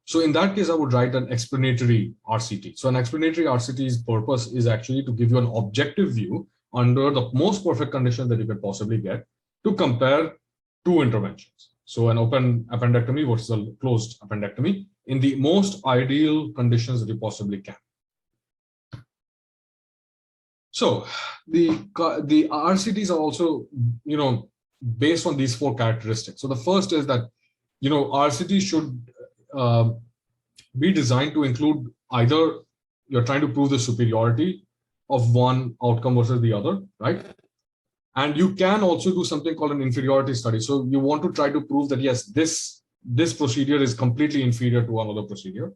So in that case, I would write an explanatory RCT. So an explanatory RCT's purpose is actually to give you an objective view under the most perfect conditions that you could possibly get to compare two interventions. So an open appendectomy versus a closed appendectomy in the most ideal conditions that you possibly can. So the RCTs are also, based on these four characteristics. So the first is that, RCT should be designed to include either you're trying to prove the superiority of one outcome versus the other, right? And you can also do something called an inferiority study. So you want to try to prove that, yes, this procedure is completely inferior to another procedure.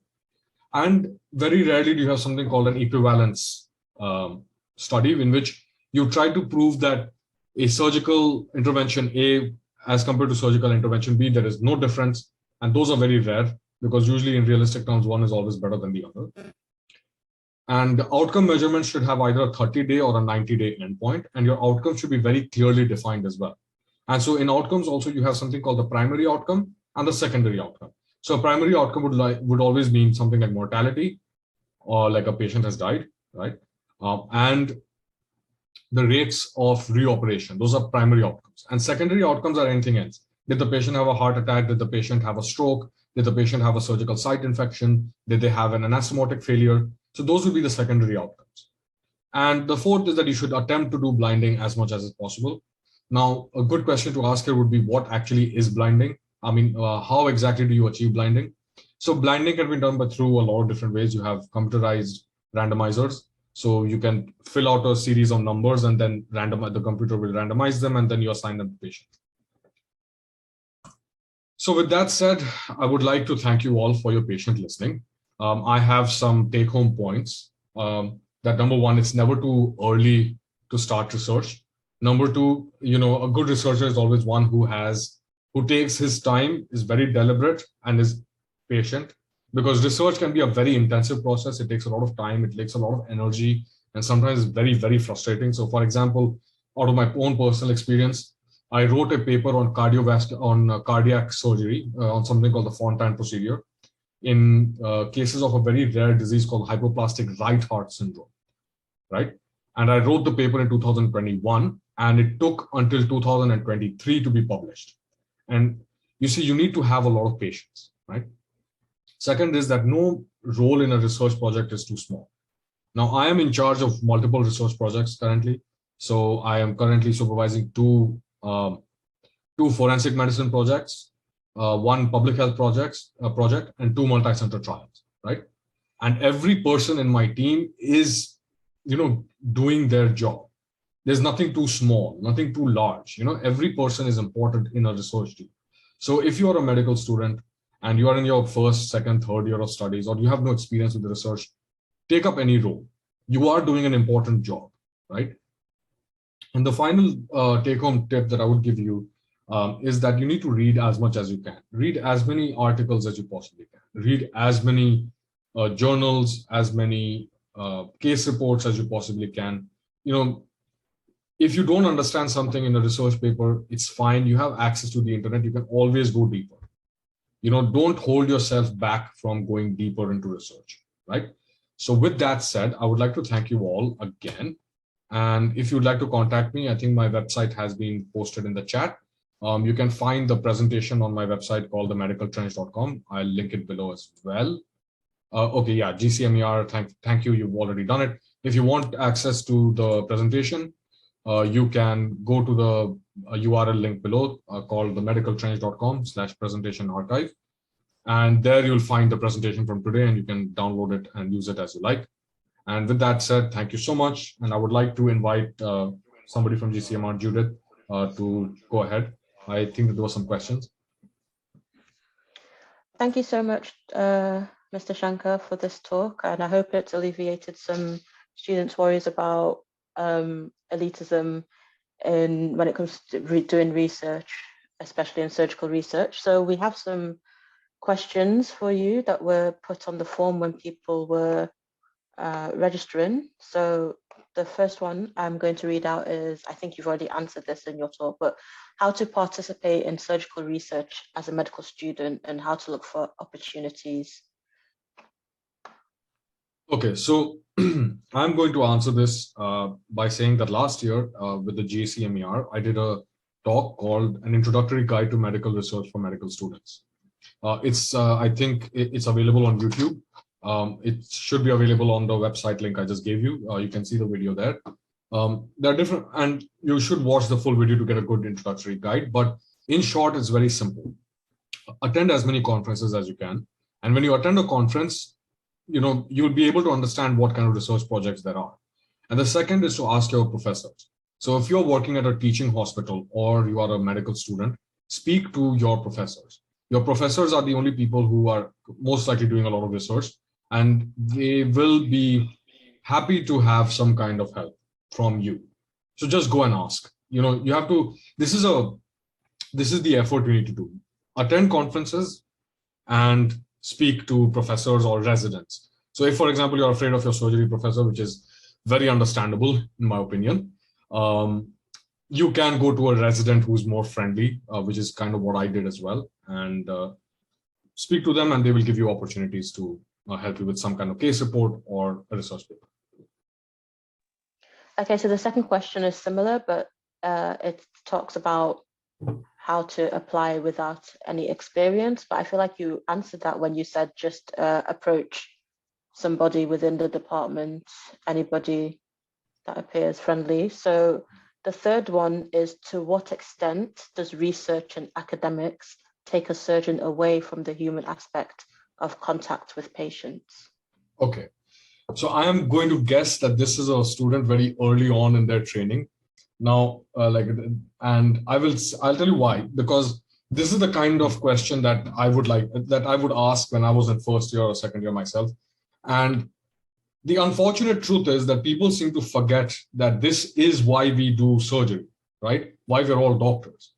And very rarely do you have something called an equivalence study, in which you try to prove that a surgical intervention A as compared to surgical intervention B, there is no difference. And those are very rare, because usually in realistic terms, one is always better than the other. And the outcome measurement should have either a 30-day or a 90-day endpoint, and your outcome should be very clearly defined as well. And so in outcomes also, you have something called the primary outcome and the secondary outcome. So a primary outcome would always mean something like mortality, or like a patient has died, right? And the rates of reoperation, those are primary outcomes. And secondary outcomes are anything else. Did the patient have a heart attack? Did the patient have a stroke? Did the patient have a surgical site infection? Did they have an anastomotic failure? So those would be the secondary outcomes. And the fourth is that you should attempt to do blinding as much as is possible. Now, a good question to ask here would be, what actually is blinding? I mean, how exactly do you achieve blinding? So blinding can be done through a lot of different ways. You have computerized randomizers. So you can fill out a series of numbers and then the computer will randomize them, and then you assign them to the patient. So with that said, I would like to thank you all for your patient listening. I have some take-home points. That number one, it's never too early to start research. Number two, a good researcher is always one who takes his time, is very deliberate, and is patient, because research can be a very intensive process. It takes a lot of time, it takes a lot of energy, and sometimes it's very, very frustrating. So for example, out of my own personal experience, I wrote a paper on cardiac surgery on something called the Fontan procedure in cases of a very rare disease called hypoplastic right heart syndrome, right? And I wrote the paper in 2021, and it took until 2023 to be published. And you see, you need to have a lot of patience, right? Second is that no role in a research project is too small. Now, I am in charge of multiple research projects currently. So I am currently supervising two forensic medicine projects, one public health project, and two multi-center trials, right? And every person in my team is, doing their job. There's nothing too small, nothing too large. Every person is important in a research team. So if you are a medical student and you are in your first, second, third year of studies, or you have no experience with the research, take up any role. You are doing an important job, right? And the final take-home tip that I would give you is that you need to read as much as you can. Read as many articles as you possibly can. Read as many journals, as many case reports as you possibly can. If you don't understand something in a research paper, it's fine. You have access to the internet. You can always go deeper. Don't hold yourself back from going deeper into research, right? So with that said, I would like to thank you all again. And if you'd like to contact me, I think my website has been posted in the chat. You can find the presentation on my website called themedicaltrench.com. I'll link it below as well. Okay, yeah, GCMER, thank you, you've already done it. If you want access to the presentation, you can go to the URL link below called themedicaltrench.com/presentation archive. And there you'll find the presentation from today, and you can download it and use it as you like. And with that said, thank you so much. And I would like to invite somebody from GCMR, Judith, to go ahead. I think that there were some questions. Thank you so much, Mr. Shankar, for this talk. And I hope it's alleviated some students' worries about elitism when it comes to doing research, especially in surgical research. So we have some questions for you that were put on the form when people were registering. So the first one I'm going to read out is, I think you've already answered this in your talk, but how to participate in surgical research as a medical student and how to look for opportunities. Okay, so I'm going to answer this by saying that last year with the GCMER, I did a talk called An Introductory Guide to Medical Research for Medical Students. I think it's available on YouTube. It should be available on the website link I just gave you. You can see the video there. There are different, and you should watch the full video to get a good introductory guide. But in short, it's very simple. Attend as many conferences as you can. And when you attend a conference, you'll be able to understand what kind of research projects there are. And the second is to ask your professors. So if you're working at a teaching hospital or you are a medical student, speak to your professors. Your professors are the only people who are most likely doing a lot of research, and they will be happy to have some kind of help from you. So just go and ask. You have to, this is the effort you need to do. Attend conferences and speak to professors or residents. So if, for example, you're afraid of your surgery professor, which is very understandable, in my opinion, you can go to a resident who's more friendly, which is kind of what I did as well, and speak to them, and they will give you opportunities to help you with some kind of case report or a research paper. Okay, so the second question is similar, but it talks about how to apply without any experience. But I feel like you answered that when you said just approach somebody within the department, anybody that appears friendly. So the third one is, to what extent does research and academics take a surgeon away from the human aspect of contact with patients? Okay, so I am going to guess that this is a student very early on in their training. Now, I'll tell you why, because this is the kind of question that I would ask when I was in first year or second year myself. And the unfortunate truth is that people seem to forget that this is why we do surgery, right? Why we're all doctors.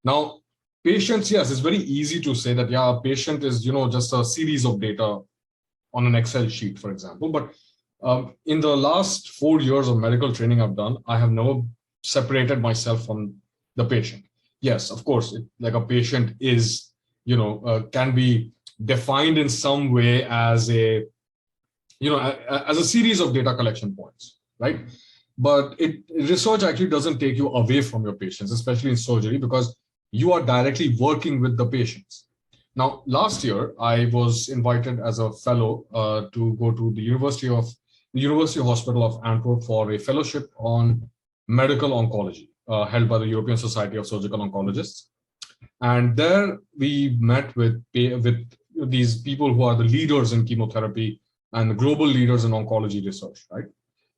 Now, patients, yes, it's very easy to say that, yeah, a patient is, just a series of data on an Excel sheet, for example. But in the last 4 years of medical training I've done, I have never separated myself from the patient. Yes, of course, like a patient is, can be defined in some way as a series of data collection points, right? But research actually doesn't take you away from your patients, especially in surgery, because you are directly working with the patients. Now, last year, I was invited as a fellow to go to the University Hospital of Antwerp for a fellowship on medical oncology, held by the European Society of Surgical Oncologists. And there we met with these people who are the leaders in chemotherapy and the global leaders in oncology research, right?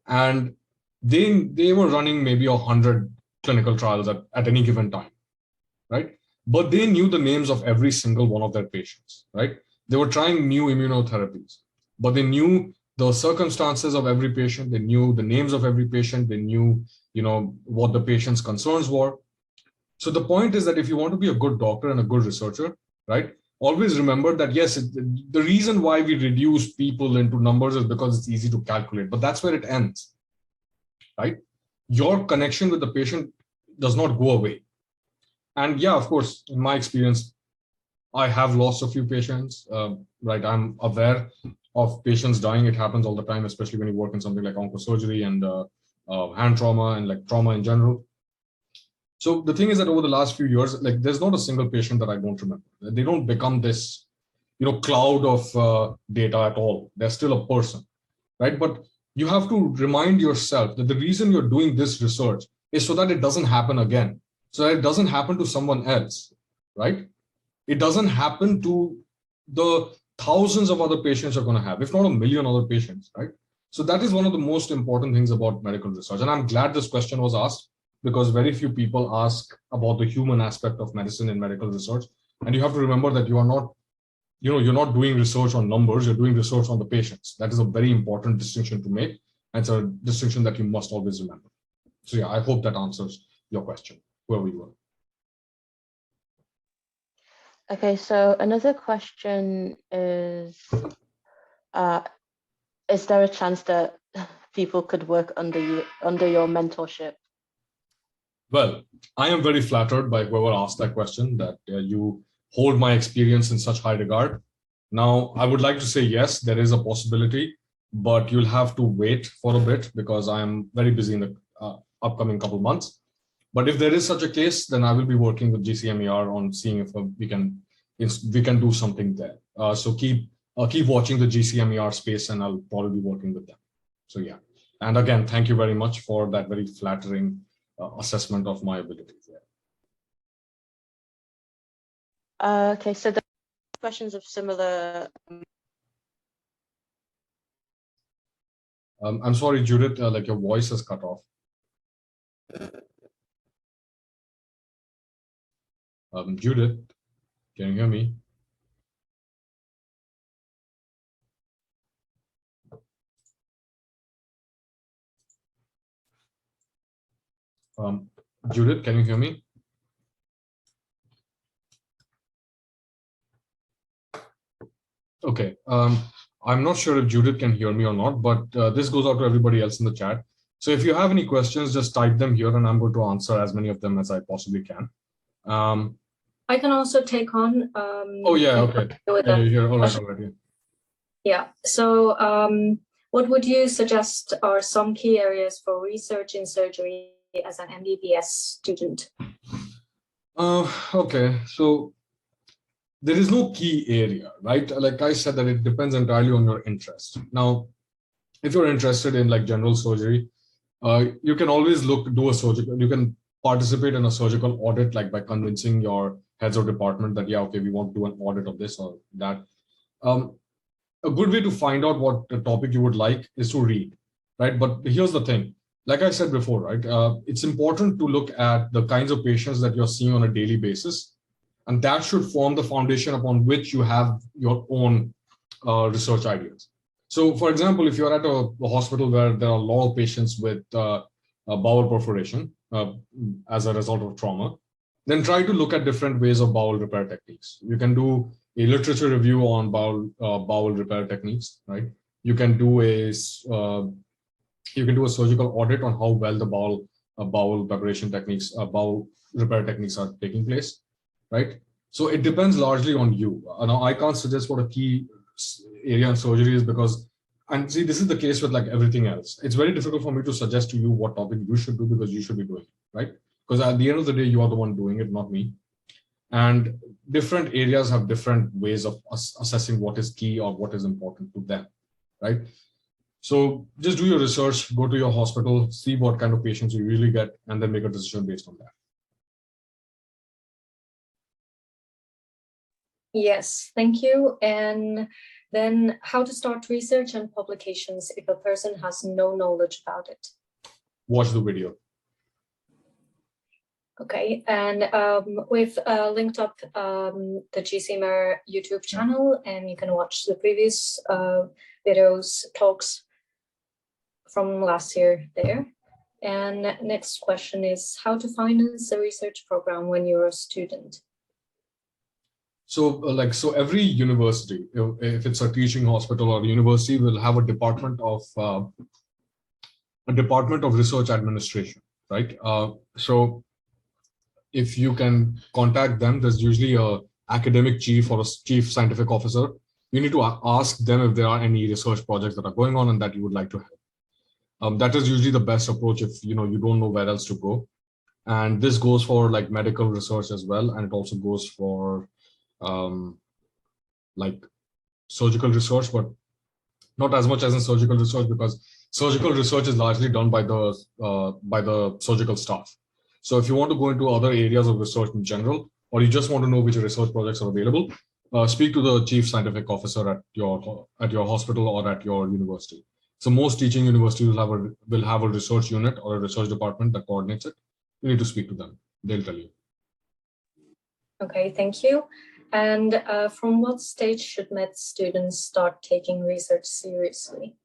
And they were running maybe 100 clinical trials at any given time, right? But they knew the names of every single one of their patients, right? They were trying new immunotherapies, but they knew the circumstances of every patient. They knew the names of every patient. They knew, what the patient's concerns were. So the point is that if you want to be a good doctor and a good researcher, right, always remember that, yes, the reason why we reduce people into numbers is because it's easy to calculate, but that's where it ends, right? Your connection with the patient does not go away. And yeah, of course, in my experience, I have lost a few patients, right? I'm aware of patients dying. It happens all the time, especially when you work in something like oncosurgery and hand trauma and like trauma in general. So the thing is that over the last few years, like there's not a single patient that I don't remember. They don't become this, cloud of data at all. They're still a person, right? But you have to remind yourself that the reason you're doing this research is so that it doesn't happen again, so that it doesn't happen to someone else, right? It doesn't happen to the thousands of other patients you're going to have, if not a million other patients, right? So that is one of the most important things about medical research. And I'm glad this question was asked, because very few people ask about the human aspect of medicine in medical research. And you have to remember that you are not, you're not doing research on numbers, you're doing research on the patients. That is a very important distinction to make. And it's a distinction that you must always remember. So yeah, I hope that answers your question, whoever you are. Okay, so another question is there a chance that people could work under your mentorship? Well, I am very flattered by whoever asked that question, that you hold my experience in such high regard. Now, I would like to say yes, there is a possibility, but you'll have to wait for a bit because I am very busy in the upcoming couple months. But if there is such a case, then I will be working with GCMER on seeing if we can do something there. So keep watching the GCMER space, and I'll probably be working with them. So yeah, and again, thank you very much for that very flattering assessment of my abilities there. Okay, so the questions of similar. I'm sorry, Judith, like your voice is cut off. Judith, can you hear me? Judith, can you hear me? Okay. I'm not sure if Judith can hear me or not, but this goes out to everybody else in the chat. So if you have any questions, just type them here and I'm going to answer as many of them as I possibly can. I can also take on. Oh, yeah, okay. Yeah, you're here. All right, already. Yeah. So what would you suggest are some key areas for research in surgery as an MBBS student? Okay, so there is no key area, right? Like I said, that it depends entirely on your interest. Now, if you're interested in like general surgery, you can always do a surgical, you can participate in a surgical audit, like by convincing your heads of department that, yeah, okay, we want to do an audit of this or that. A good way to find out what the topic you would like is to read, right? But here's the thing, like I said before, right? It's important to look at the kinds of patients that you're seeing on a daily basis. And that should form the foundation upon which you have your own research ideas. So for example, if you're at a hospital where there are a lot of patients with bowel perforation as a result of trauma, then try to look at different ways of bowel repair techniques. You can do a literature review on bowel repair techniques, right? You can do a surgical audit on how well the bowel preparation techniques, bowel repair techniques are taking place, right? So it depends largely on you. Now I can't suggest what a key area in surgery is because, and see, this is the case with like everything else. It's very difficult for me to suggest to you what topic you should do because you should be doing it, right? Because at the end of the day, you are the one doing it, not me. And different areas have different ways of assessing what is key or what is important to them, right? So just do your research, go to your hospital, see what kind of patients you really get, and then make a decision based on that. Yes, thank you. And then how to start research and publications if a person has no knowledge about it? Watch the video. Okay, and we've linked up the GCMR YouTube channel, and you can watch the previous videos, talks from last year there. And next question is how to finance a research program when you're a student? So every university, if it's a teaching hospital or university, will have a department of research administration, right? So if you can contact them, there's usually a academic chief or a chief scientific officer. You need to ask them if there are any research projects that are going on and that you would like to help. That is usually the best approach if you don't know where else to go. And this goes for like medical research as well, and it also goes for like surgical research, but not as much as in surgical research because surgical research is largely done by the surgical staff. So if you want to go into other areas of research in general, or you just want to know which research projects are available, speak to the chief scientific officer at your hospital or at your university. So most teaching universities will have a research unit or a research department that coordinates it. You need to speak to them. They'll tell you. Okay, thank you. And from what stage should med students start taking research seriously?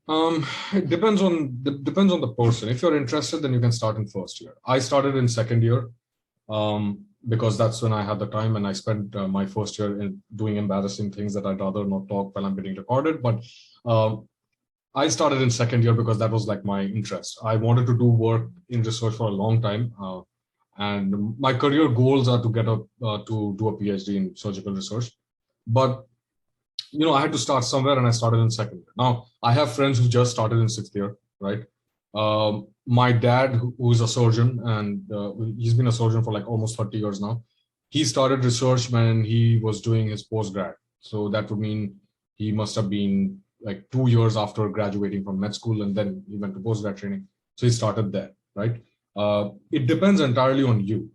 It depends on the person. If you're interested, then you can start in first year. I started in second year because that's when I had the time, and I spent my first year in doing embarrassing things that I'd rather not talk while I'm getting recorded. But I started in second year because that was like my interest. I wanted to do work in research for a long time. And my career goals are to get to do a PhD in surgical research. But I had to start somewhere, and I started in second year. Now, I have friends who just started in sixth year, right? My dad, who is a surgeon, and he's been a surgeon for like almost 30 years now. He started research when he was doing his postgrad. So that would mean he must have been like 2 years after graduating from med school, and then he went to postgrad training. So he started there, right? It depends entirely on you.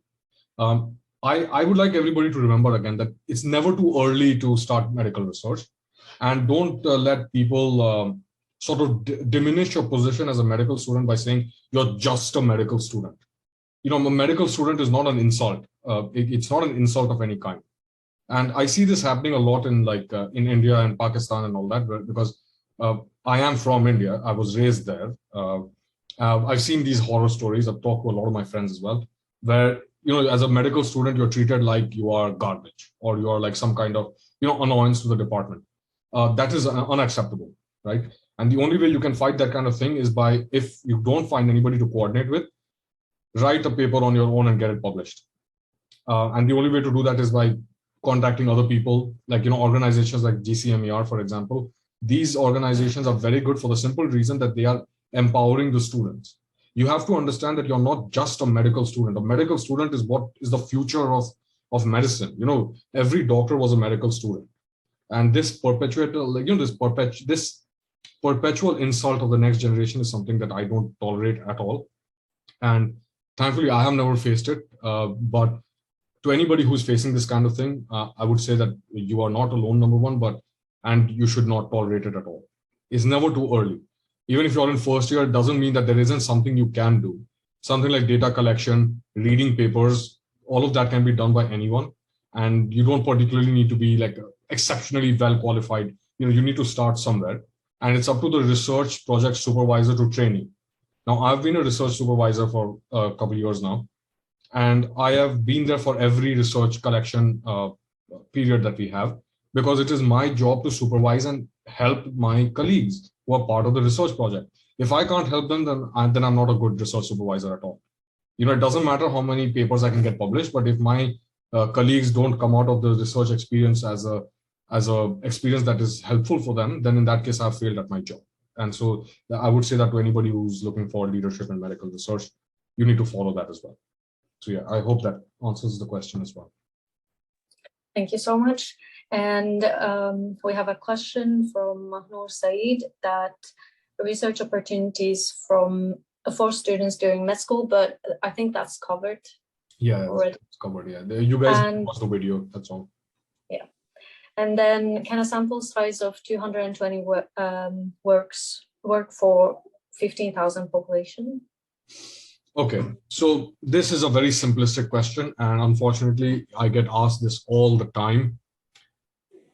I would like everybody to remember again that it's never too early to start medical research, and don't let people sort of diminish your position as a medical student by saying you're just a medical student. A medical student is not an insult. It's not an insult of any kind. And I see this happening a lot in in India and Pakistan and all that, because I am from India. I was raised there. I've seen these horror stories. I've talked to a lot of my friends as well, where as a medical student, you're treated like you are garbage, or you are like some kind of annoyance to the department. that is unacceptable, right? And the only way you can fight that kind of thing is by, if you don't find anybody to coordinate with, write a paper on your own and get it published. And the only way to do that is by contacting other people, like, organizations like GCMER, for example. These organizations are very good for the simple reason that they are empowering the students. You have to understand that you're not just a medical student. A medical student is what is the future of medicine. Every doctor was a medical student. And this perpetual insult of the next generation is something that I don't tolerate at all. And thankfully, I have never faced it. But to anybody who's facing this kind of thing, I would say that you are not alone, number one, and you should not tolerate it at all. It's never too early. Even if you're in first year, it doesn't mean that there isn't something you can do. Something like data collection, reading papers, all of that can be done by anyone. And you don't particularly need to be like exceptionally well qualified. You need to start somewhere. And it's up to the research project supervisor to train you. Now, I've been a research supervisor for a couple of years now, and I have been there for every research collection period that we have, because it is my job to supervise and help my colleagues who are part of the research project. If I can't help them, then I'm not a good research supervisor at all. It doesn't matter how many papers I can get published, but if my colleagues don't come out of the research experience as a experience that is helpful for them, then in that case, I've failed at my job. And so I would say that to anybody who's looking for leadership in medical research, you need to follow that as well. So yeah, I hope that answers the question as well. Thank you so much. And we have a question from Mahnur Saeed, that research opportunities for students during med school, but I think that's covered. Yeah, it's covered. Yeah, you guys watch the video. That's all. Yeah, and then can a sample size of 220 work for 15,000 population? Okay, so this is a very simplistic question, and unfortunately, I get asked this all the time.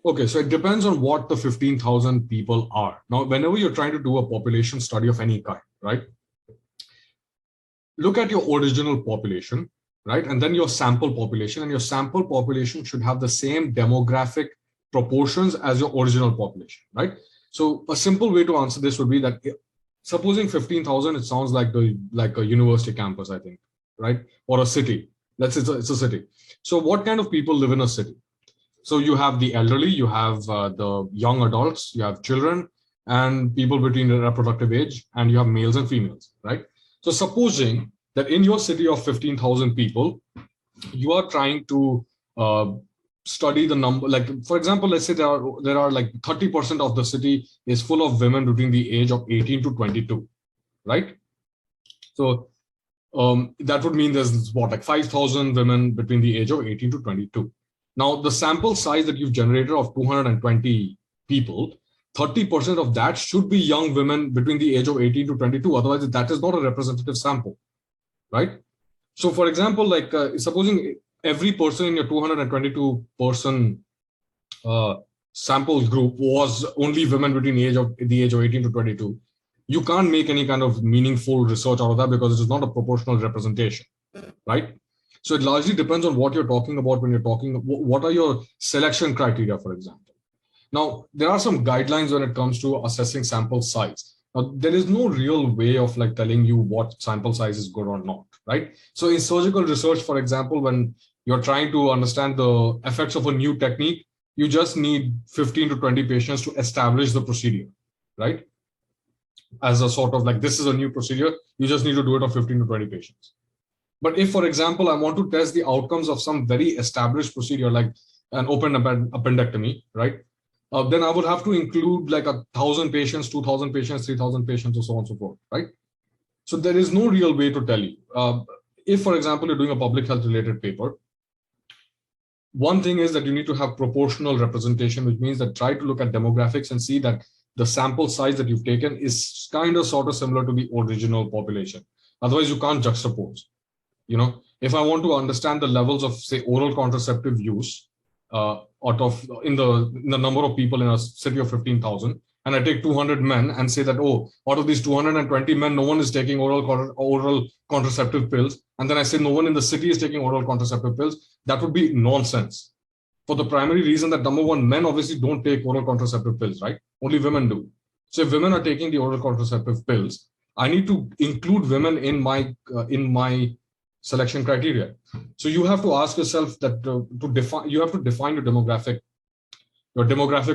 Okay, so it depends on what the 15,000 people are. Now, whenever you're trying to do a population study of any kind, right? Look at your original population, right? And then your sample population, and your sample population should have the same demographic proportions as your original population, right? So a simple way to answer this would be that, supposing 15,000, it sounds like a university campus, I think, right? Or a city. It's a city. So what kind of people live in a city? So you have the elderly, you have the young adults, you have children, and people between the reproductive age, and you have males and females, right? So supposing that in your city of 15,000 people, you are trying to study the number, like, for example, let's say there are like 30% of the city is full of women between the age of 18 to 22, right? So that would mean there's like 5,000 women between the age of 18 to 22. Now, the sample size that you've generated of 220 people, 30% of that should be young women between the age of 18 to 22. Otherwise, that is not a representative sample, right? So, for example, like supposing every person in your 222 person sample group was only women between the age of 18 to 22, you can't make any kind of meaningful research out of that, because it is not a proportional representation, right? So it largely depends on what you're talking about when you're talking, what are your selection criteria, for example. Now, there are some guidelines when it comes to assessing sample size. Now, there is no real way of like telling you what sample size is good or not, right? So in surgical research, for example, when you're trying to understand the effects of a new technique, you just need 15 to 20 patients to establish the procedure, right? As a sort of like, this is a new procedure, you just need to do it on 15 to 20 patients. But if, for example, I want to test the outcomes of some very established procedure, like an open appendectomy, right? Then I would have to include like 1,000 patients, 2,000 patients, 3,000 patients, and so on and so forth, right? So there is no real way to tell you. If, for example, you're doing a public health related paper, one thing is that you need to have proportional representation, which means that try to look at demographics and see that the sample size that you've taken is kind of sort of similar to the original population. Otherwise, you can't juxtapose. If I want to understand the levels of, say, oral contraceptive use in the number of people in a city of 15,000, and I take 200 men and say that, oh, out of these 220 men, no one is taking oral contraceptive pills, and then I say no one in the city is taking oral contraceptive pills, that would be nonsense, for the primary reason that number one, men obviously don't take oral contraceptive pills, right? Only women do. So if women are taking the oral contraceptive pills, I need to include women in my selection criteria. So you have to ask yourself that you have to define your demographic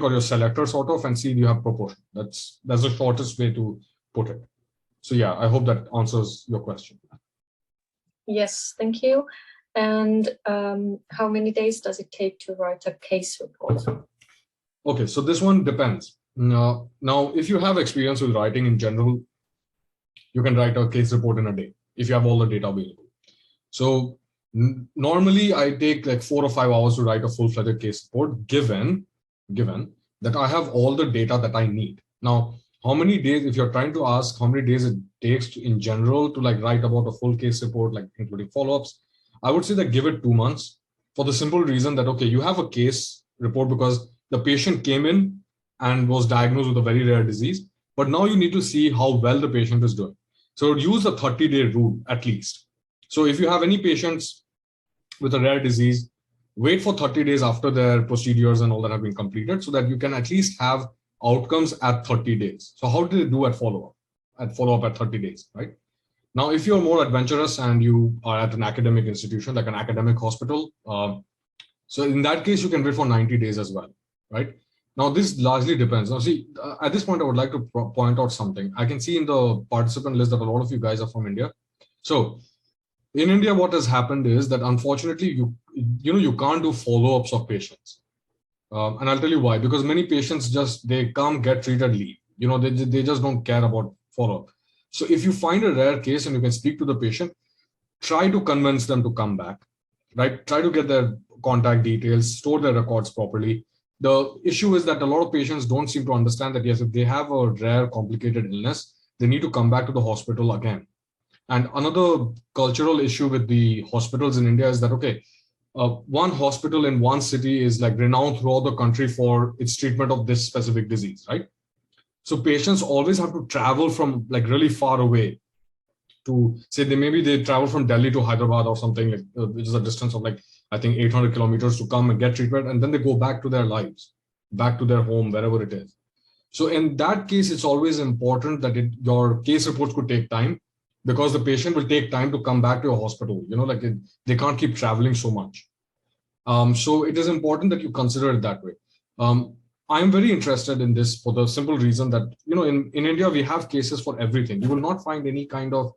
or your selector sort of, and see if you have proportion. That's the shortest way to put it. So yeah, I hope that answers your question. Yes, thank you. And how many days does it take to write a case report? Okay, so this one depends. Now, if you have experience with writing in general, you can write a case report in a day if you have all the data available. So normally I take like 4 or 5 hours to write a full-fledged case report, given that I have all the data that I need. Now, how many days, if you're trying to ask how many days it takes in general to like write about a full case report, like including follow-ups, I would say that give it 2 months, for the simple reason that, okay, you have a case report because the patient came in and was diagnosed with a very rare disease, but now you need to see how well the patient is doing. So use the 30-day rule at least. So if you have any patients with a rare disease, wait for 30 days after their procedures and all that have been completed, so that you can at least have outcomes at 30 days. So how did they do at follow-up? At follow-up at 30 days, right? Now, if you're more adventurous and you are at an academic institution, like an academic hospital, so in that case, you can wait for 90 days as well, right? Now, this largely depends. Now, see, at this point, I would like to point out something. I can see in the participant list that a lot of you guys are from India. So in India, what has happened is that unfortunately, you can't do follow-ups of patients. And I'll tell you why, because many patients they come, get treated, leave. They just don't care about follow-up. So if you find a rare case and you can speak to the patient, try to convince them to come back, right? Try to get their contact details, store their records properly. The issue is that a lot of patients don't seem to understand that, yes, if they have a rare complicated illness, they need to come back to the hospital again. And another cultural issue with the hospitals in India is that, okay, one hospital in one city is like renowned throughout the country for its treatment of this specific disease, right? So patients always have to travel from like really far away to say they travel from Delhi to Hyderabad or something, which is a distance of like, I think 800 kilometers to come and get treatment. And then they go back to their lives, back to their home, wherever it is. So in that case, it's always important that your case reports could take time, because the patient will take time to come back to your hospital. They can't keep traveling so much. So it is important that you consider it that way. I'm very interested in this for the simple reason that, in India, we have cases for everything. You will not find any kind of,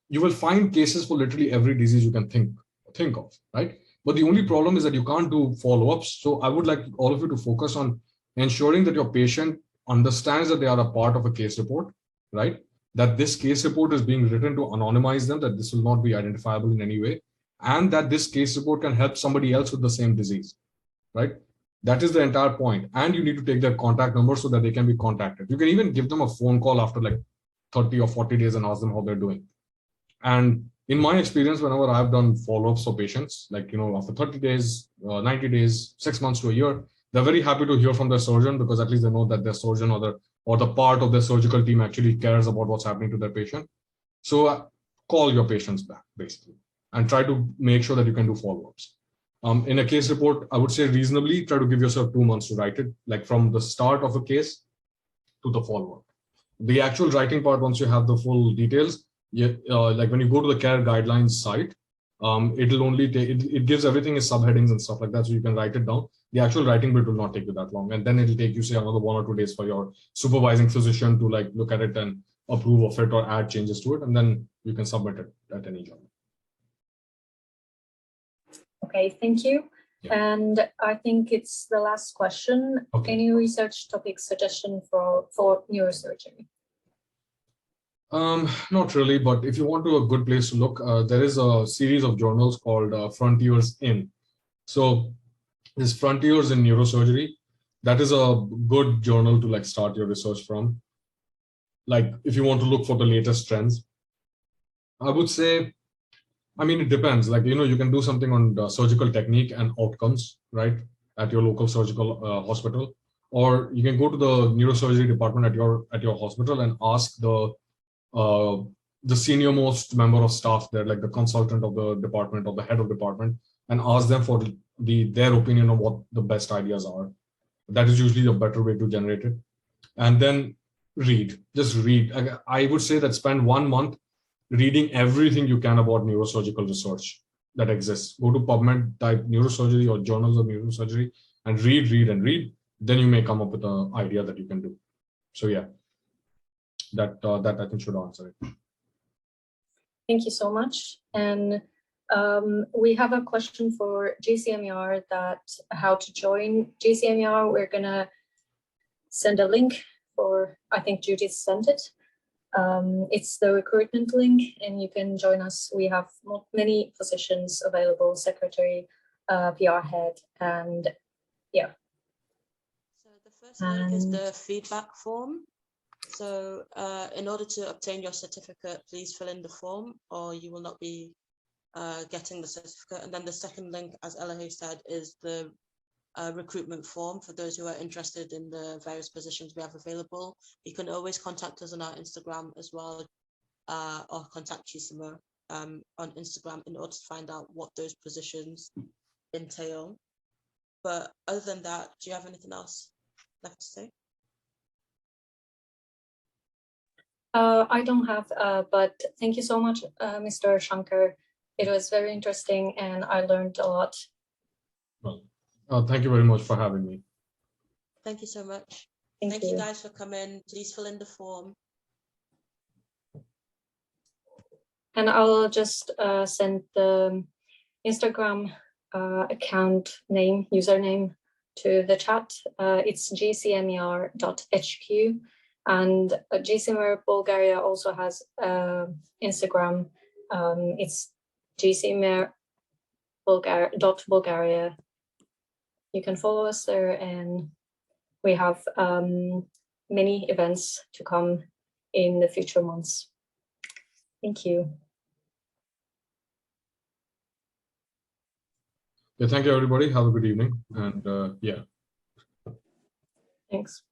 you will find cases for literally every disease you can think of, right? But the only problem is that you can't do follow-ups. So I would like all of you to focus on ensuring that your patient understands that they are a part of a case report, right? That this case report is being written to anonymize them, that this will not be identifiable in any way, and that this case report can help somebody else with the same disease, right? That is the entire point. And you need to take their contact number so that they can be contacted. You can even give them a phone call after like 30 or 40 days and ask them how they're doing. And in my experience, whenever I've done follow-ups for patients, like, after 30 days, 90 days, 6 months to a year, they're very happy to hear from their surgeon, because at least they know that their surgeon or the part of their surgical team actually cares about what's happening to their patient. So call your patients back, basically, and try to make sure that you can do follow-ups. In a case report, I would say reasonably try to give yourself 2 months to write it, like from the start of a case to the follow-up. The actual writing part, once you have the full details, like when you go to the care guidelines site, it'll only take, it gives everything as subheadings and stuff like that, so you can write it down. The actual writing bit will not take you that long, and then it'll take you, say, another 1 or 2 days for your supervising physician to like look at it and approve of it or add changes to it, and then you can submit it at any time. Okay, thank you. Yeah. And I think it's the last question. Okay. Any research topic suggestion for neurosurgery? Not really, but if you want to a good place to look, there is a series of journals called Frontiers in. So this Frontiers in Neurosurgery, that is a good journal to like start your research from. Like if you want to look for the latest trends, I would say, I mean, it depends. Like, you can do something on the surgical technique and outcomes, right, at your local surgical hospital, or you can go to the neurosurgery department at your hospital and ask the senior most member of staff there, like the consultant of the department or the head of department, and ask them for their opinion on what the best ideas are. That is usually a better way to generate it. And then read, just read. I would say that spend 1 month reading everything you can about neurosurgical research that exists. Go to PubMed, type neurosurgery or journals of neurosurgery, and read. Then you may come up with an idea that you can do. So yeah, that I think should answer it. Thank you so much. And we have a question for GCMER, that how to join GCMER. We're gonna send a link for, I think Judith sent it. It's the recruitment link, and you can join us. We have many positions available: secretary, PR head, and yeah. So the first link is the feedback form. So in order to obtain your certificate, please fill in the form, or you will not be getting the certificate. And then the second link, as Elahe said, is the recruitment form for those who are interested in the various positions we have available. You can always contact us on our Instagram as well, or contact GCMER on Instagram in order to find out what those positions entail. But other than that, do you have anything else left to say? I don't have, but thank you so much, Mr. Shankar. It was very interesting, and I learned a lot. Well, thank you very much for having me. Thank you so much. Thank you guys for coming. Please fill in the form. And I'll just send the Instagram account name, username to the chat. It's gcmer.hq, and GCMER Bulgaria also has Instagram. It's gcmer.bulgaria. You can follow us there, and we have many events to come in the future months. Thank you. Yeah, thank you, everybody. Have a good evening. And yeah. Thanks.